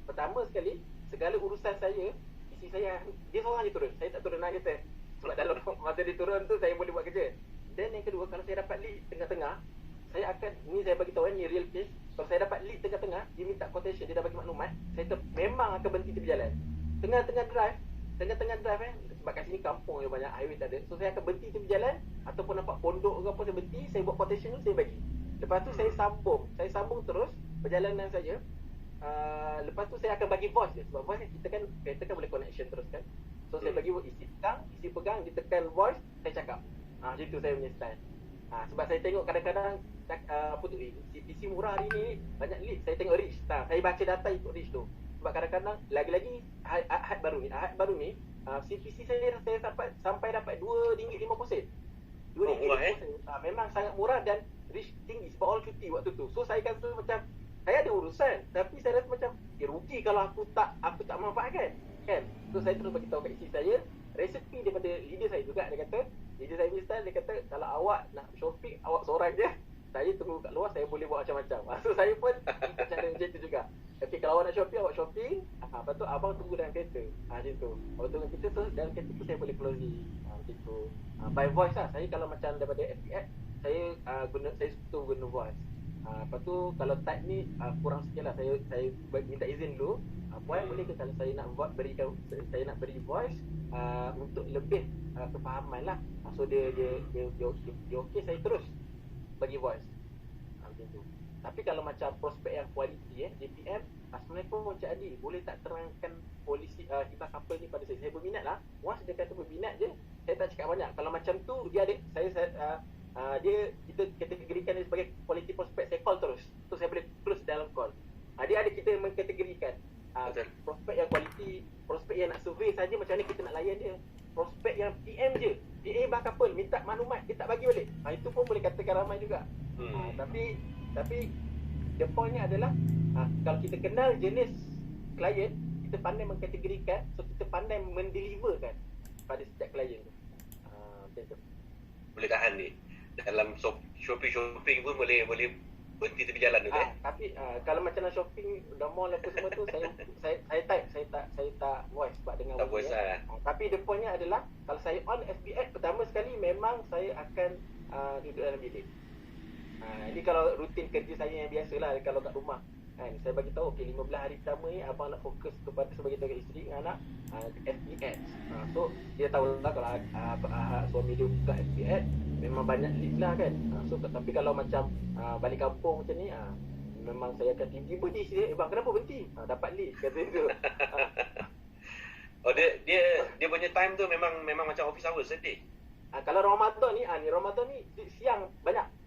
Pertama sekali, segala urusan saya, isi saya, dia seorang je turun. Saya tak turun nak kata. Sebab dalam masa dia turun tu saya boleh buat kerja. Dan yang kedua, kalau saya dapat lead tengah-tengah, saya akan, ni saya bagi tahu ni real case. Kalau saya dapat lead tengah-tengah, dia minta quotation, dia dah bagi maklumat, saya memang akan berhenti tepi jalan. Tengah-tengah drive sebab kat sini kampung je banyak, highway tak ada. So saya akan berhenti tepi jalan ataupun nampak pondok ke apa, saya berhenti, saya buat quotation tu, saya bagi. Lepas tu saya sambung terus perjalanan saya. Lepas tu saya akan bagi voice dia. Sebab voice kita kan boleh connection terus kan. So saya bagi isi pegang, dia tekan voice, saya cakap. Macam tu saya punya style. Sebab saya tengok kadang-kadang CPC murah hari ni banyak lead. Saya tengok reach. Saya baca data ikut reach tu. Sebab kadang-kadang lagi-lagi Ahad baru ni CPC saya sampai dapat RM2.50. RM2.50. Memang sangat murah dan reach tinggi sebab all cuti waktu tu. So saya rasa macam saya ada urusan, tapi saya rasa macam rugi kalau aku tak manfaatkan kan. So saya terus bagi tahu kat isteri saya resepi daripada leader saya juga. Dia kata, leader saya punya style, dia kata kalau awak nak shopping awak seorang je, saya tunggu kat luar, saya boleh buat macam-macam. So saya pun ikut cara macam tu juga. Okay, kalau awak nak shopping, awak shopping. Lepas tu abang tunggu dalam kereta. Macam tu. Abang tunggu kereta tu, dalam kereta tu saya boleh closing. Macam tu. By voice lah. Saya kalau macam daripada FPX, saya suka guna voice. Lepas tu kalau type ni kurang sikit lah. Saya minta izin dulu. Puan boleh ke kalau saya nak beri voice untuk lebih kefahaman lah. So dia okey, saya terus bagi voice. Macam tu. Tapi kalau macam prospek yang kualiti JPM, Assalamualaikum Encik Adi, boleh tak terangkan polisi hibah kapal ni pada saya? Saya berminat lah. Once dia kata berminat je, saya tak cakap banyak. Kalau macam tu dia ada, kita kategorikan dia sebagai quality prospect, saya call terus. So saya boleh close dalam call. Dia ada kita mengkategorikan prospek yang quality, prospek yang nak survey saja macam mana kita nak layan dia. Prospek yang PM je, PA bah kapal, minta maklumat, kita tak bagi balik. Itu pun boleh katakan ramai juga. Tapi the pointnya adalah kalau kita kenal jenis klien, kita pandai mengkategorikan, so kita pandai mendeliverkan pada setiap klien tu. Macam tu. Boleh tahan ni. Dalam shopping pun boleh berhenti tepi jalan tu Tapi kalau macam nak shopping, dah mall apa semua tu, saya type, saya tak voice sebab dengar tak voice lah. Tapi the pointnya adalah kalau saya on FBX, pertama sekali memang saya akan duduk dalam bilik. Ini kalau rutin kerja saya yang biasalah kalau kat rumah kan. Saya bagi tahu okey 15 hari pertama ni abang nak fokus kepada sebagai tugas isteri dengan anak FBX. So dia tahulah kalau suami dia buka FBX memang banyak lead lah kan. So tapi kalau macam balik kampung macam ni memang saya akan tiba-tiba ni isteri bang kenapa berhenti? Dapat lead kata tu. Oh dia punya time tu memang macam office hours nanti. Kalau Ramadan ni siang banyak.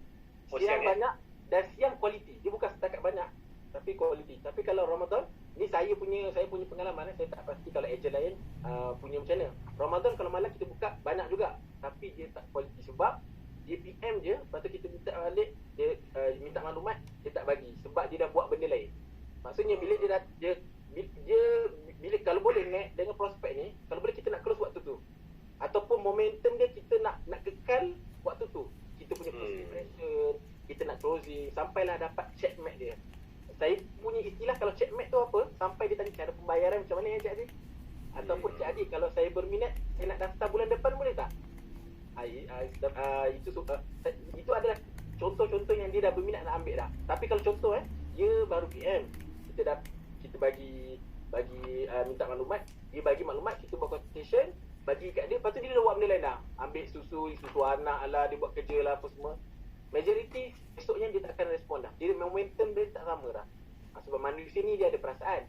Siang banyak dan siang kualiti. Dia bukan setakat banyak tapi kualiti. Tapi kalau Ramadan ni saya punya pengalaman, saya tak pasti kalau agent lain punya macam mana. Ramadan kalau malam kita buka banyak juga tapi dia tak kualiti sebab dia PM je, lepas tu kita minta balik, dia minta maklumat, dia tak bagi sebab dia dah buat benda lain. Maksudnya bila dia bila kalau boleh dengan prospek ni, kalau boleh kita nak close waktu tu. Ataupun momentum dia kita nak kekal waktu tu. Kita punya first impression, kita nak closing sampailah dapat checkmate dia. Saya punya istilah kalau checkmate tu apa, sampai dia tanya cara pembayaran macam mana ya Cik Adi, ataupun Cik Adi kalau saya berminat saya nak daftar bulan depan boleh tak? Itu adalah contoh-contoh yang dia dah berminat nak ambil dah. Tapi kalau contoh dia baru PM, kita bagi minta maklumat, dia dia bagi maklumat, kita buat quotation, bagi kat dia, lepas tu dia dah buat benda lain dah. Ambil susu anak lah, dia buat kerja lah apa semua. Majority esoknya dia tak akan respon dah. Dia momentum dia tak sama dah. Sebab manusia ni dia ada perasaan.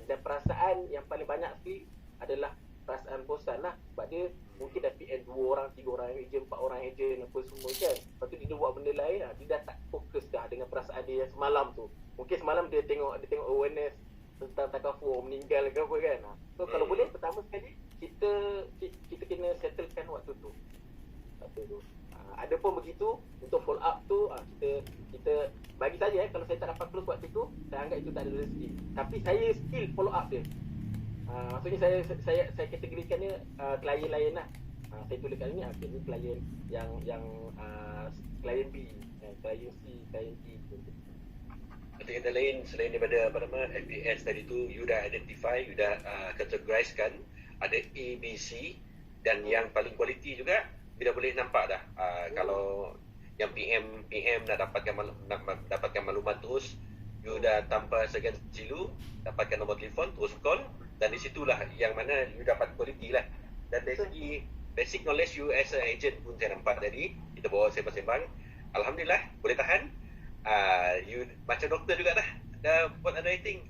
Dan perasaan yang paling banyak sekali adalah perasaan bosan lah. Sebab dia mungkin dah PM 2 orang, 3 orang ejen, 4 orang ejen apa semua kan. Lepas tu dia buat benda lain lah. Dia dah tak fokus dah dengan perasaan dia yang semalam tu. Mungkin semalam dia tengok awareness tentang takafur meninggal ke apa kan. So kalau boleh pertama sekali kita kena settlekan waktu tu. Ada pun begitu untuk follow up tu kita bagi saya kalau saya tak dapat close waktu tu, saya anggap itu tak ada rezeki. Tapi saya still follow up dia. Maksudnya saya kategorikan dia klien lain lah. Saya tulis kali ni ini klien yang klien B, klien C, klien E. Arti kata lain, selain daripada FPS tadi tu, you dah identify, you dah categorizekan ada A, B, C, dan yang paling quality juga you dah boleh nampak dah. Kalau yang PM dah dapatkan maklumat terus, you dah tanpa segan silu dapatkan nombor telefon, terus call, dan di situlah yang mana you dapat quality lah. Dan dari segi basic knowledge you as a agent pun saya nampak tadi, kita bawa sembang-sembang, alhamdulillah boleh tahan. You macam doktor juga dah buat underwriting.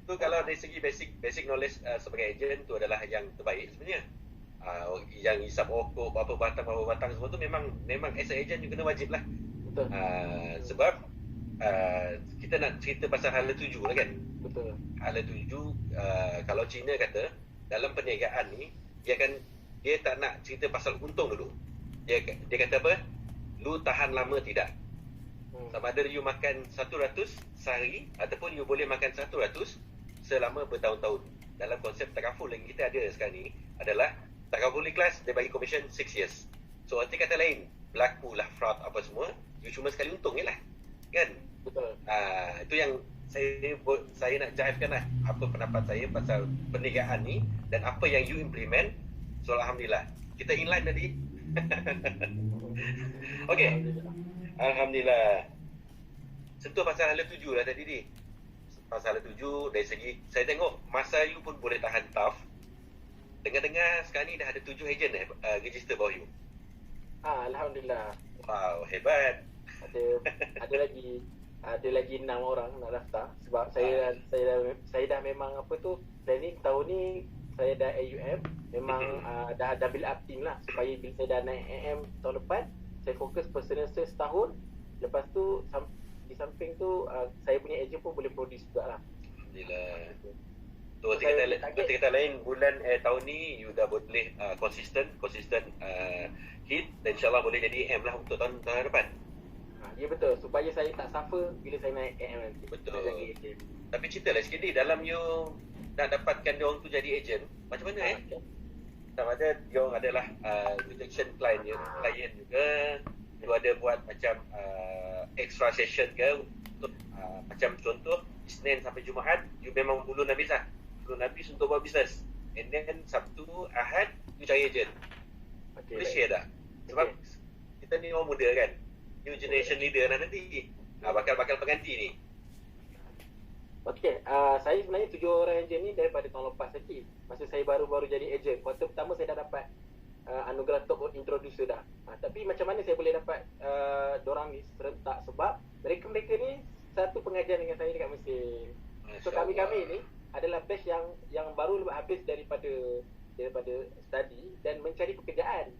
Tu kalau dari segi basic knowledge sebagai agent tu adalah yang terbaik sebenarnya. Yang hisap rokok berapa batang semua tu memang as a agent you kena wajib lah. Betul. Sebab kita nak cerita pasal hala tuju lah kan. Betul. Hala tuju, kalau Cina kata dalam perniagaan ni dia tak nak cerita pasal untung dulu. Dia kata apa? Lu tahan lama tidak. Sama ada you makan 100 sehari ataupun you boleh makan 100 selama bertahun-tahun. Dalam konsep takaful yang kita ada sekarang ni adalah takaful ikhlas, dia bagi commission 6 years. So arti kata lain, berlakulah fraud apa semua, you cuma sekali untung je lah. Kan? Betul. Itu yang saya nak jivekan lah apa pendapat saya pasal perniagaan ni dan apa yang you implement. So alhamdulillah kita inline tadi. Okey, alhamdulillah. Sentuh pasal hala tuju lah tadi ni. Pasal hala tuju dari segi saya tengok masa you pun boleh tahan tough. Dengar-dengar sekarang ni dah ada 7 ejen register bawah you. Alhamdulillah. Wow, hebat. Ada lagi 6 orang nak daftar sebab saya dah memang apa tu, planning tahun ni saya dah AUM memang dah build up team lah supaya bila saya dah naik AM tahun depan saya fokus personal sales tahun, lepas tu di samping tu saya punya agent pun boleh produce juga lah. Alhamdulillah. Tu arti kata lain bulan tahun ni you dah boleh consistent hit dan insyaAllah boleh jadi AM lah untuk tahun depan. Ya betul, supaya saya tak suffer bila saya naik AM nanti. Betul. Tapi ceritalah sikit ni, dalam you nak dapatkan diorang tu jadi agent, macam mana sama ada diorang adalah rejection client juga, you ada buat macam extra session ke untuk macam contoh Isnin sampai Jumaat you memang belum habis untuk buat bisnes, and then Sabtu Ahad you cari agent. Boleh share tak? Sebab kita ni orang muda kan, new generation leader lah nanti, bakal pengganti ni. Okey, saya sebenarnya 7 orang agent ni daripada tahun lepas lagi. Masa saya baru jadi agent, kuartal pertama saya dah dapat anugerah top introducer dah. Tapi macam mana saya boleh dapat dorang ni serentak, sebab mereka ni satu pengajian dengan saya dekat Mesir. So kami ni adalah batch yang baru habis daripada study dan mencari pekerjaan.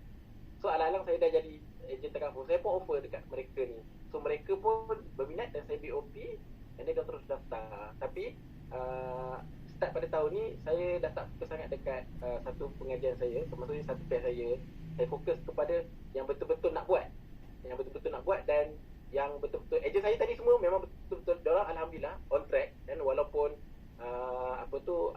So alang-alang saya dah jadi agent takaful, saya pun offer dekat mereka ni. So mereka pun berminat dan saya BOP dan dia dah terus daftar. Tapi start pada tahun ni saya dah tak fokus sangat dekat satu pengajian saya, maksudnya satu batch saya fokus kepada yang betul-betul nak buat, dan yang betul-betul agent saya tadi semua memang betul-betul diorang alhamdulillah on track, dan walaupun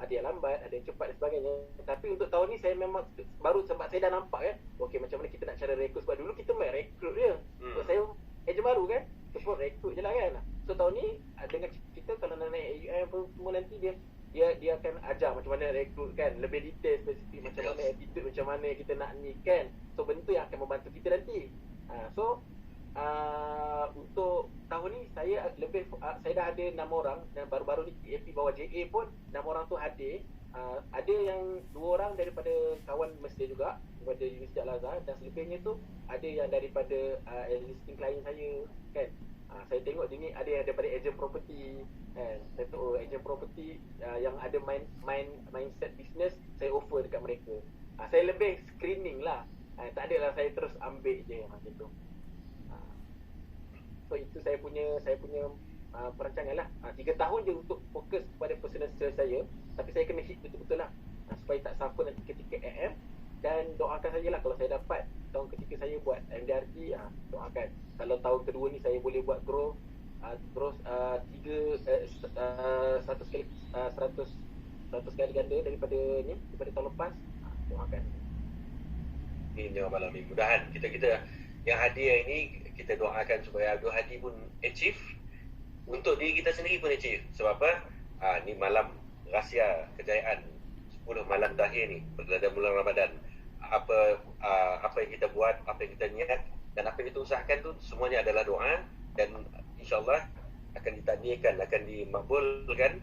ada yang lambat, ada yang cepat dan sebagainya. Tapi untuk tahun ni saya memang baru, sebab saya dah nampak kan, okey macam mana kita nak cara rekrut, sebab dulu kita main rekrut je. So saya agent baru kan, kita pun rekrut je lah kan. So tahun ni dengan kita kalau nak naik AUM pun semua nanti dia akan ajar macam mana rekrut kan, lebih detail spesifik macam mana attitude, macam mana kita nak ni kan. So benda tu yang akan membantu kita nanti. Untuk tahun ni saya lebih saya dah ada 6 orang dan baru-baru ni TAP bawah JA pun 6 orang tu hadir. Ada yang 2 orang daripada kawan Mesir juga daripada Universiti Al-Azhar, dan selebihnya tu ada yang daripada existing client saya kan. Saya tengok dia ni ada yang daripada agent property kan. Saya tahu agent property yang ada mindset business, saya offer dekat mereka. Saya lebih screening lah. Tak adalah saya terus ambil je macam tu. So itu saya punya perancangan lah. 3 tahun je untuk fokus kepada personal sales saya, tapi saya kena hit betul-betul lah supaya tak suffer nanti ketika AM. Dan doakan sajalah kalau saya dapat tahun ketika saya buat MDRT, doakan kalau tahun kedua ni saya boleh buat grow terus 100 kali ganda daripada tahun lepas. Doakan. Ini malam ni mudahan kita yang hadir ini, kita doakan supaya Abdul Hadi pun achieve, untuk diri kita sendiri pun achieve. Sebab apa? Ni malam rahsia kejayaan 10 malam terakhir ni pada bulan Ramadan. Apa yang kita buat, apa yang kita niat dan apa yang kita usahakan tu semuanya adalah doa, dan insyaAllah akan ditakdirkan, akan dimakbulkan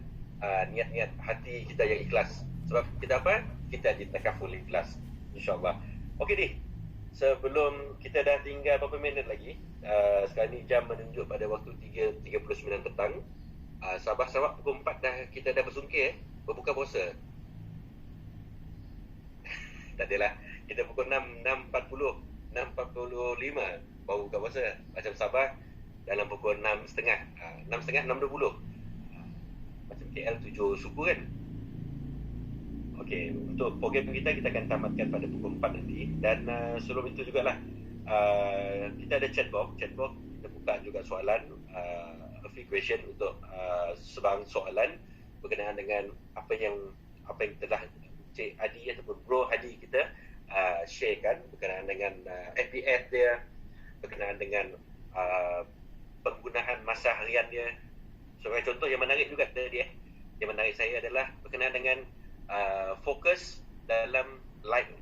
niat-niat hati kita yang ikhlas. Sebab kita apa? Kita ditakaful ikhlas, insyaAllah. Okey Di, sebelum kita dah tinggal berapa minit lagi, sekarang ni jam menunjuk pada waktu 3.39 petang. Sahabat-sahabat pukul 4 kita dah bersungkir berbuka puasa. Tak adalah, kita pukul 6.40, 6.45 baru buka puasa. Macam Sabah dalam pukul 6.30, 6.20. Macam KL 7 subuh kan. Okey, untuk program kita akan tamatkan pada pukul 4 nanti. Dan sebelum itu jugalah, kita ada chatbox kita buka juga soalan, a few question untuk sebarang soalan berkenaan dengan apa yang telah Cik Hadi ataupun Bro Hadi kita sharekan berkenaan dengan FBF dia, berkenaan dengan penggunaan masa harian dia. Sebagai contoh yang menarik juga tadi yang menarik saya adalah berkenaan dengan fokus dalam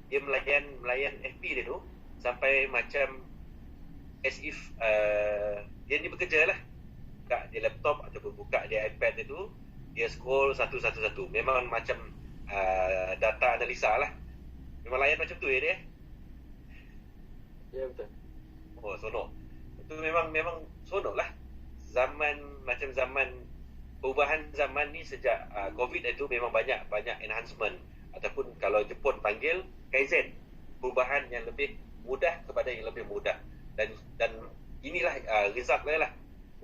dia melayan FB dia tu sampai macam as if dia ni bekerja lah, buka dia laptop ataupun buka dia iPad dia tu, dia scroll satu-satu. Memang macam data analisa lah. Memang layan macam tu dia. Ya betul. Oh, sonok. Itu memang sonok lah. Macam zaman perubahan zaman ni sejak COVID itu memang banyak enhancement, ataupun kalau Jepun panggil Kaizen, perubahan yang lebih mudah kepada yang lebih mudah. Dan inilah result dia lah.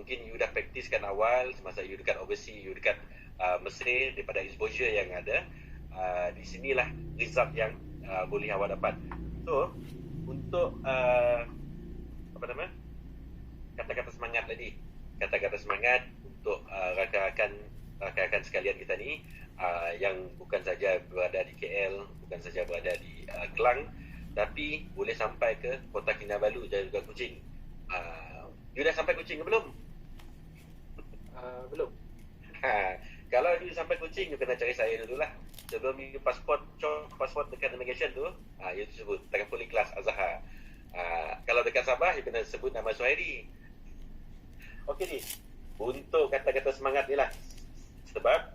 Mungkin you dah praktiskan awal semasa you dekat overseas, you dekat Mesir, daripada exposure yang ada. Di sinilah result yang boleh awak dapat. So untuk kata-kata semangat tadi, kata-kata semangat untuk rakan-rakan sekalian kita ni yang bukan saja berada di KL, bukan saja berada di Kelang, tapi boleh sampai ke Kota Kinabalu dan juga Kuching. You dah sampai Kuching ke belum? Belum. Kalau you sampai Kuching, you kena cari saya dulu lah. Sebelum you pasport dekat immigration tu, you sebut Takaful Ikhlas Azhar. Kalau dekat Sabah, you kena sebut nama Suhairi. Okey ni, untuk kata-kata semangat ni lah. Sebab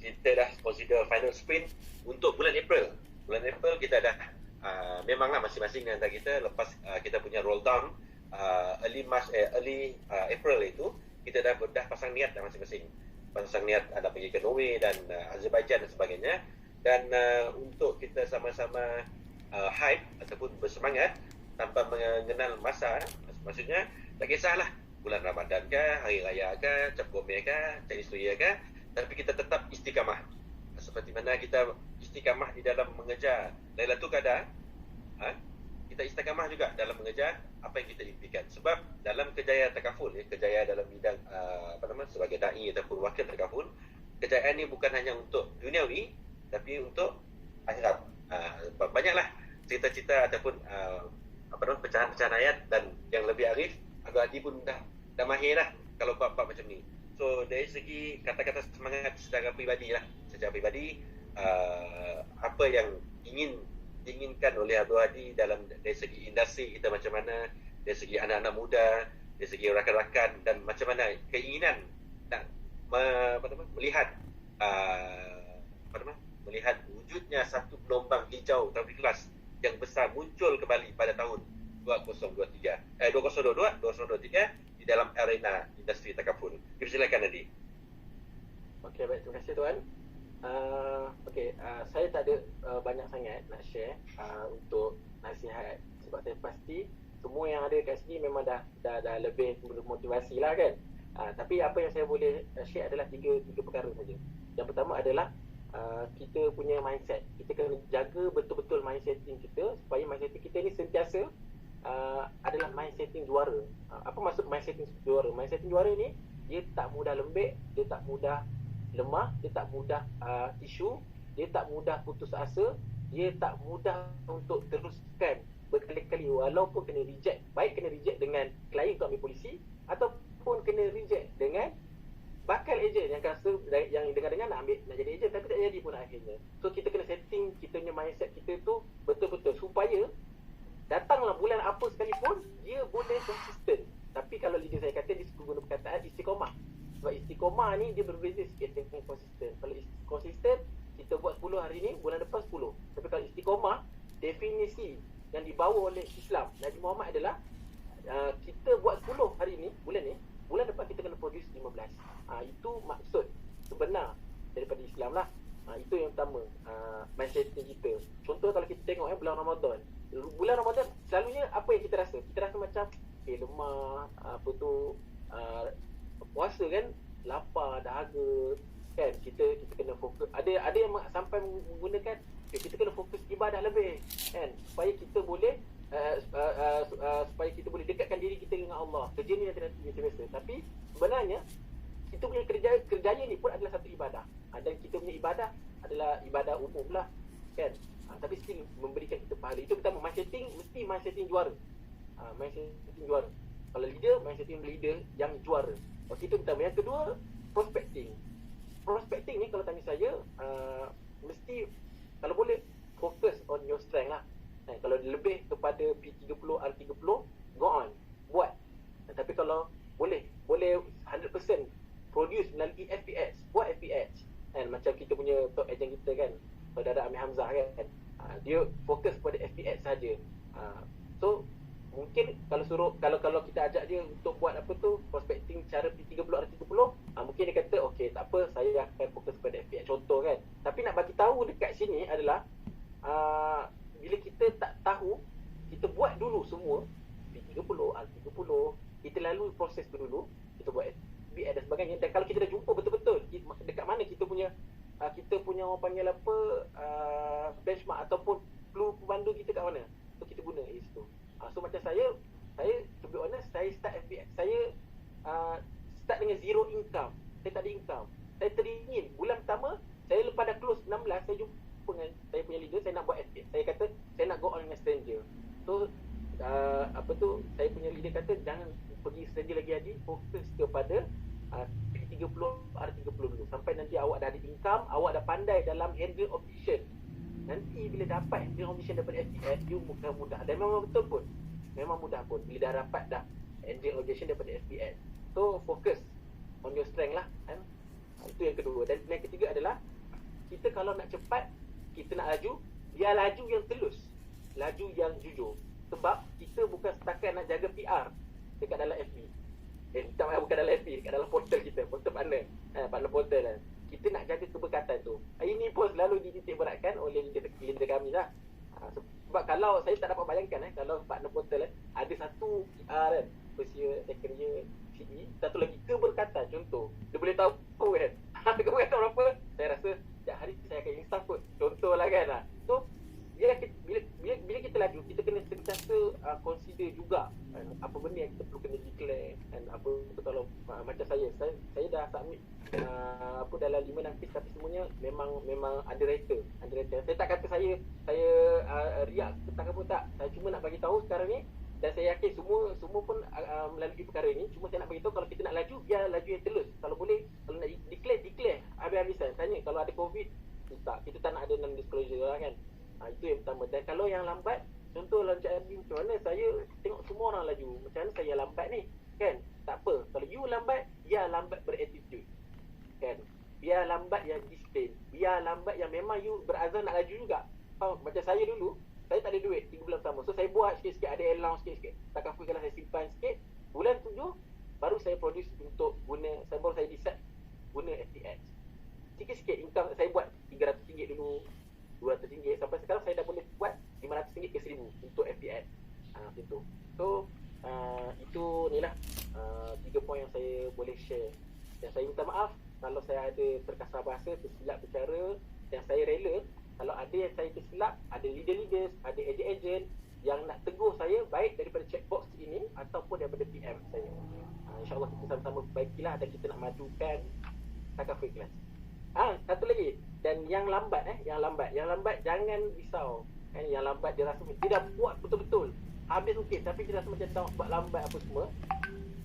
kita dah consider final sprint untuk bulan April. Bulan April kita dah memanglah masing-masing antara kita lepas kita punya roll down early April itu, kita dah pasang niat dah masing-masing. Pasang niat nak pergi ke Norway dan Azerbaijan dan sebagainya. Dan untuk kita sama-sama hype ataupun bersemangat tanpa mengenal masa, maksudnya tak kisahlah bulan Ramadan ke, hari raya ke, Cap Gomeh ke, Chinese New Year ke, tapi kita tetap istiqamah. Seperti mana kita istiqamah di dalam mengejar Lailatul Qadar, kita istiqamah juga dalam mengejar apa yang kita impikan. Sebab dalam kejayaan takaful, kejayaan dalam bidang sebagai dai ataupun wakil takaful, kejayaan ni bukan hanya untuk duniawi tapi untuk akhirat. Banyaklah cerita-cerita ataupun pecahan-pecahan ayat, dan yang lebih arif Abdul Hadi pun dah mahir lah kalau bab-bab macam ni. So dari segi kata-kata semangat secara pribadi lah, apa yang diinginkan oleh Abdul Hadi dari segi industri kita macam mana, dari segi anak-anak muda, dari segi rakan-rakan dan macam mana keinginan nak melihat melihat wujudnya satu gelombang hijau traffic light yang besar muncul kembali pada tahun 2023 di dalam arena industri takaful. Silakan Nadi. Okey, baik, terima kasih tuan. Saya tak ada banyak sangat nak share untuk nasihat, sebab saya pasti semua yang ada kat sini memang dah lebih bermotivasi lah kan. Tapi apa yang saya boleh share adalah tiga perkara saja. Yang pertama adalah kita punya mindset. Kita kena jaga betul-betul mindsetting kita supaya mindsetting kita ni sentiasa adalah mindsetting juara. Apa maksud mindsetting juara? Mindsetting juara ni dia tak mudah lembik, dia tak mudah lemah, dia tak mudah isu, dia tak mudah putus asa, dia tak mudah untuk teruskan berkali-kali walaupun kena reject. Baik kena reject dengan klien untuk ambil polisi ataupun kena reject dengan bakal ejen yang rasa yang dengar-dengar nak jadi ejen tapi tak jadi pun akhirnya. So kita kena setting kita punya mindset kita tu betul-betul supaya datanglah bulan apa sekalipun dia boleh konsisten. Tapi kalau leader saya kata dia suka guna perkataan istiqomah. Sebab istiqomah ni dia berbeza sikit dengan konsisten. Kalau konsisten kita buat 10 hari ni, bulan depan 10. Tapi kalau istiqomah, definisi yang dibawa oleh Islam Nabi Muhammad adalah kita buat 10 hari ni, bulan depan kita kena produce 15. Itu maksud sebenar daripada Islam lah. Itu yang pertama, mindsetting kita. Contoh kalau kita tengok bulan Ramadan. Bulan Ramadan selalunya apa yang kita rasa? Kita rasa macam lemah, puasa kan, lapar, dahaga kan. Kita kena fokus. Ada yang sampai menggunakan kita kena fokus ibadah lebih kan, supaya kita boleh supaya kita boleh dekatkan diri kita dengan Allah. Kerja ni nanti macam biasa. Tapi sebenarnya kita punya kerjanya ni pun adalah satu ibadah. Dan kita punya ibadah adalah ibadah umum lah kan. Tapi still memberikan kita pahala. Itu pertama, mindsetting mesti mindsetting juara. Mindsetting juara. Kalau leader, mindsetting leader yang juara. Okey, itu pertama. Yang kedua, prospecting. Prospecting ni kalau tanya saya, mesti kalau boleh fokus on your strength lah. Kalau lebih kepada P30, R30, go on, buat. Tapi kalau boleh 100% produce melalui FPH, buat FPH. Macam kita punya top agent kita kan, Saudara Amir Hamzah kan, dia fokus pada FPH saja. So mungkin kalau kita ajak dia untuk buat apa tu, prospecting cara P30 R30, mungkin dia kata okey tak apa, saya akan fokus pada FPH contoh kan. Tapi nak bagi tahu dekat sini adalah bila kita tak tahu, kita buat dulu semua P30 R30, kita lalui proses tu dulu, kita buat FPH dan sebagainya. Dan kalau kita dah jumpa betul-betul dekat mana kita punya orang panggil apa, benchmark ataupun clue pemandu kita kat mana, so kita guna itu. So macam saya to be honest, saya start FPH, saya start dengan zero income. Saya tak ada income. Saya teringin bulan pertama, saya lepas dah close 16, saya jumpa dengan saya punya leader, saya nak buat FPH. Saya kata saya nak go on dengan stranger. So saya punya leader kata jangan pergi stranger lagi Haji, fokus kepada P30 R30 dulu. Sampai nanti awak dah ada income, awak dah pandai dalam handle objection. Nanti bila dapat handle objection daripada FPH, you bukan mudah. Dan memang betul pun, memang mudah pun bila dah dapat dah handle objection daripada FPH. So fokus on your strength lah kan? Itu yang kedua. Dan yang ketiga adalah kita kalau nak cepat, kita nak laju, biar laju yang telus, laju yang jujur. Sebab kita bukan setakat nak jaga PR dekat dalam FB. Bukan dalam FB, dekat dalam portal kita, portal partner portal kan. Kita nak jaga keberkatan tu. Ini pun selalu dititik beratkan oleh leader kami lah. Sebab kalau saya tak dapat bayangkan kalau partner portal ada satu PR kan, first year, second year, CE, satu lagi keberkatan. Contoh, dia boleh tahu kan keberkatan berapa. Saya rasa setiap hari saya akan install kot. Contoh lah kan. So bila kita laju, kita kena sentiasa consider juga apa benda yang kita perlu kena declare. Dan apa kalau macam saya dah submit dalam 5-6 case, tapi semuanya memang underrated. Saya tak kata saya riak tak apa tak. Saya cuma nak bagi tahu sekarang ni, dan saya yakin semua pun melalui perkara ini. Cuma saya nak bagi tahu kalau kita nak laju, biar laju yang telus. Kalau boleh, kalau nak declare habis-habisan. Tanya kalau ada COVID, kita tak nak ada non-disclosure lah kan. Itu yang pertama. Dan kalau yang lambat, contoh Encik Abi, macam mana saya tengok semua orang laju, macam mana saya lambat ni? kan? Tak apa. Kalau you lambat, biar lambat berattitude. Kan? Biar lambat yang disiplin. Biar lambat yang memang you berazam nak laju juga. Macam saya dulu, saya tak ada duit 3 bulan pertama. So saya buat sikit-sikit, ada allowance sikit-sikit. Tak kafir kalau saya simpan sikit. Bulan 7 baru saya produce untuk guna, saya decide guna FTX. Sikit-sikit income saya buat RM300 dulu, RM200, sampai sekarang saya dah boleh buat RM500 ke RM1,000 untuk FTX. Itu. So itu ni lah 3 poin yang saya boleh share. Dan saya minta maaf kalau saya ada terkasar bahasa, tersilap bicara, dan saya rela kalau ada yang saya tersilap, ada leader-leaders, ada agent-agent yang nak tegur saya, baik daripada checkbox ini ataupun daripada PM saya. InsyaAllah kita sama-sama perbaikilah dan kita nak majukan Takaful Ikhlas. Satu lagi, dan yang lambat jangan risau. Yang lambat dia rasa dia dah buat betul-betul habis mungkin, tapi dia rasa macam tak buat lambat apa semua.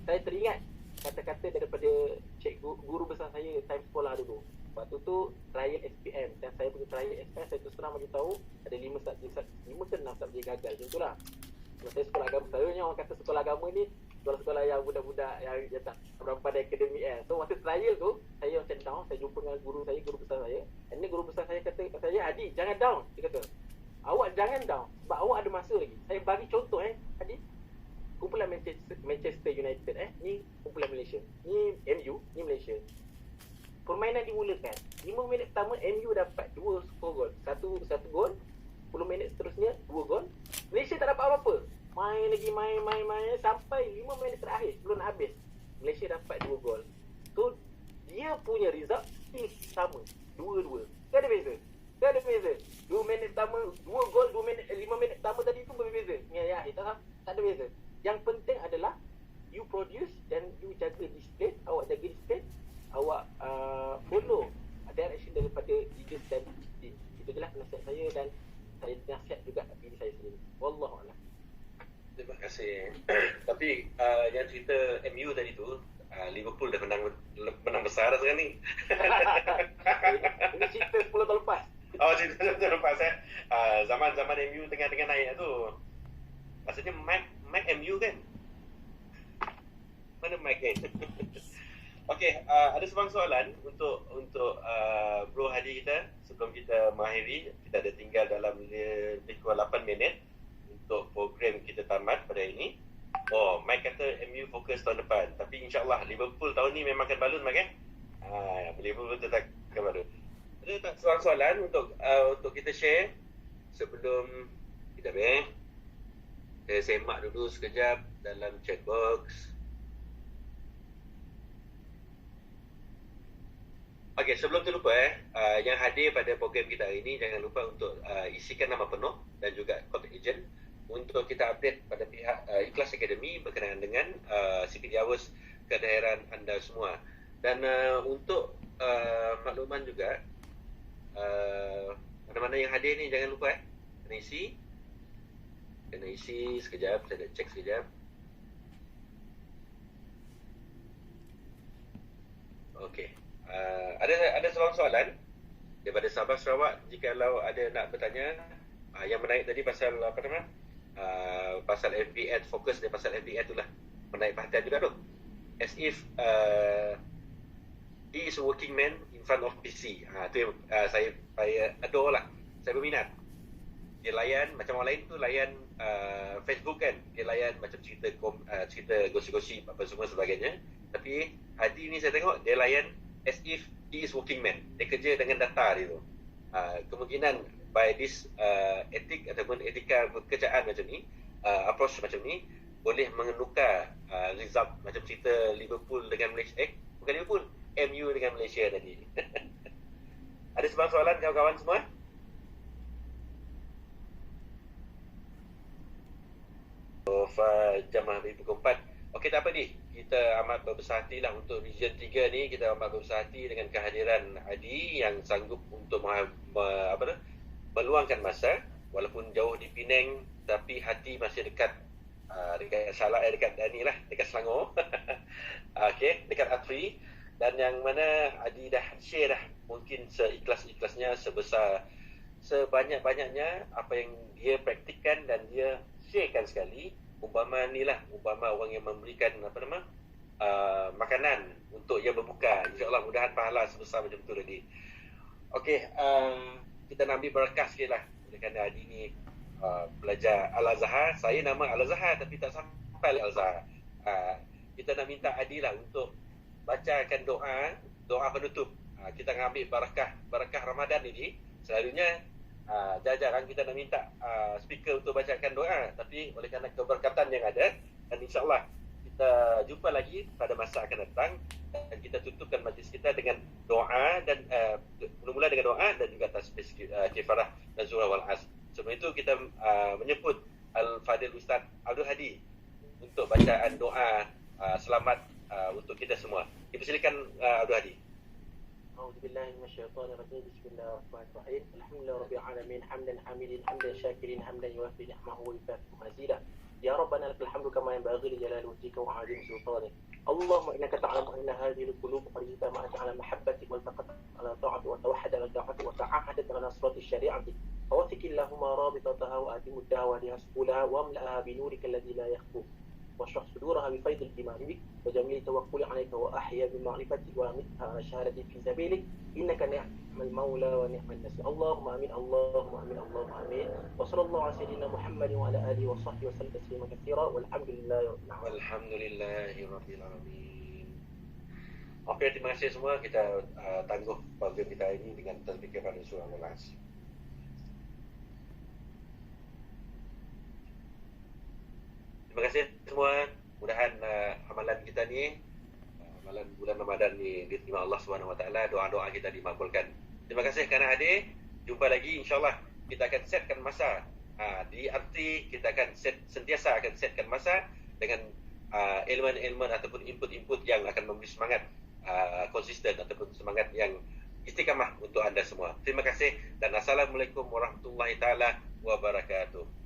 Saya teringat kata-kata daripada cikgu guru besar saya time sekolah dulu. Waktu tu trial SPM, dan saya pergi trial SPM, saya terus terang bagi tahu ada 5 ke 6 subjek gagal. Macam itulah. Kalau saya sekolah agama, selalunya orang kata sekolah agama ni sekolah-sekolah yang budak-budak yang tak berapa pada akademik kan. So waktu trial tu saya macam down, saya jumpa dengan guru besar saya. And ni guru besar saya kata kat saya, Adi jangan down. Dia kata, awak jangan down sebab awak ada masa lagi. Saya bagi contoh Adi, kumpulan Manchester United ni kumpulan Malaysia, ni MU, ni Malaysia. Permainan dimulakan 5 minit pertama MU dapat 2 skor gol, satu gol. 10 minit seterusnya 2 gol. Malaysia tak dapat apa-apa. Main lagi main sampai 5 minit terakhir sebelum nak habis, Malaysia dapat 2 gol. So dia punya result sama, 2-2. Tak ada beza. 2 minit pertama 2 gol, 5 minit pertama tadi tu berbeza. Ya, tak ada beza. Yang penting adalah you produce dan you jaga disiplin, awak jaga disiplin, awak follow direction daripada leaders dan disiplin. Itu jelas nasihat saya, dan saya nasihat juga diri saya sendiri. Wallahualam. Terima kasih. Tapi yang cerita MU tadi tu, Liverpool dah menang besar dah sekarang ni. Ini cerita 10 tahun lepas. Oh, cerita 10 tahun lepas zaman-zaman MU tengah-tengah naik tu. Maksudnya Mike MU kan? Mana Mike kan? Okey, ada sebuah soalan untuk Bro Hadi kita sebelum kita mengakhiri. Kita ada tinggal dalam lebih kurang 8 minit untuk program kita tamat pada hari ini. Oh, Mike kata MU fokus tahun depan, tapi insyaAllah Liverpool tahun ni memang akan balun, Mike kan? Liverpool tetap akan balun. Ada tak soalan-soalan untuk kita share sebelum kita saya semak dulu sekejap dalam chat box. Okey, sebelum terlupa yang hadir pada program kita hari ini, jangan lupa untuk isikan nama penuh dan juga contact agent untuk kita update pada pihak Ikhlas Academy berkenaan dengan CPD hours kadahiran anda semua. Dan untuk makluman juga, mana-mana yang hadir ni jangan lupa kena isi sekejap, saya nak cek sekejap. Okey. Ada soalan daripada Sabah Sarawak. Jikalau ada nak bertanya, yang menaik tadi pasal apa nama? Pasal FBN, fokus dia pasal FBN itulah menaik perhatian juga tu. As if he is a working man in front of PC. Tu yang saya adore lah. Saya berminat. Dia layan macam orang lain tu layan Facebook kan. Dia layan macam cerita gosip-gosip apa semua sebagainya. Tapi Hadi ni saya tengok dia layan as if he is working man. Dia kerja dengan data dia tu. Kemungkinan by this etik ataupun etika pekerjaan macam ni, approach macam ni, boleh mengenukar result macam cerita Liverpool dengan Malaysia. Bukan Liverpool, MU dengan Malaysia tadi. Ada sebarang soalan kawan-kawan semua? Jamaah pukul 4. Okey, tak apa ni. Kita amat berbesar hati lah untuk Region 3 ni. Kita amat berbesar hati dengan kehadiran Adi yang sanggup untuk meluangkan masa walaupun jauh di Penang, tapi hati masih dekat dekat Dani lah, dekat Selangor. Okey, dekat Atri. Dan yang mana Adi dah share dah mungkin seikhlas-ikhlasnya, sebanyak-banyaknya apa yang dia praktikkan dan dia sharekan sekali umpama orang yang memberikan makanan untuk yang berbuka, insya-Allah mudahan pahala sebesar macam tu tadi. Okey, kita nak ambil barakah sikitlah kerana hari ni belajar Al-Azhar. Saya nama Al-Azhar tapi tak sampai Al-Azhar. Kita nak minta Adi lah untuk bacakan doa penutup. Kita nak ambil barakah Ramadan ini. Selalunya jarang kita nak minta speaker untuk bacakan doa, tapi oleh kerana keberkatan yang ada, dan insya-Allah kita jumpa lagi pada masa akan datang, dan kita tutupkan majlis kita dengan doa dan mula-mula dengan doa dan juga tasbih kifarah dan surah Wal-Asr. Sebelum itu kita menyebut Al-Fadil Ustaz Abdul Hadi untuk bacaan doa selamat untuk kita semua. Dipersilakan Abdul Hadi. أعوذ بالله من الشيطان الرجيم بسم الله الرحمن الرحيم الحمد لله رب العالمين حمدا حميدا حمدا شاكرين حمدا يوفي نعمه ويكافئ مزيدا يا ربنا لك الحمد كما ينبغي لجلال وجهك وعظيم سلطانك اللهم انك تعلم ان هذه القلوب قد اجتمعت على محبتك والتقت على طاعتك وتوحد على طاعتك وتعاهدت على نصرة الشريعة فوثق اللهم رابطتها واتم الدعوة لها سبلها واملأها بنورك الذي لا يخفو واشرح صدورها بفيض الإيمان بك وجميل التوكل عليك وأحيا بمعرفتك وأمتها على شهادة في سبيلك إنك نعم المولى ونعم النصير اللهم آمين اللهم آمين اللهم آمين وصلى الله على سيدنا محمد وعلى آله وصحبه وسلم تسليما كثيرا والحمد لله رب العالمين. Walhamdulillahirabbil alamin. Okey, terima kasih semua. Kita tangguh program kita ini dengan tasbih kepada surah Al-Asr. Terima kasih semua. Mudahan amalan kita ni, amalan bulan Ramadan ni diterima Allah Subhanahu Wa Taala, doa-doa kita dimakbulkan. Terima kasih kerana hadir. Jumpa lagi insya-Allah. Kita akan setkan masa. Di arti kita akan sentiasa akan setkan masa dengan elemen-elemen ataupun input-input yang akan memberi semangat konsisten ataupun semangat yang istiqamah untuk anda semua. Terima kasih dan assalamualaikum warahmatullahi taala wabarakatuh.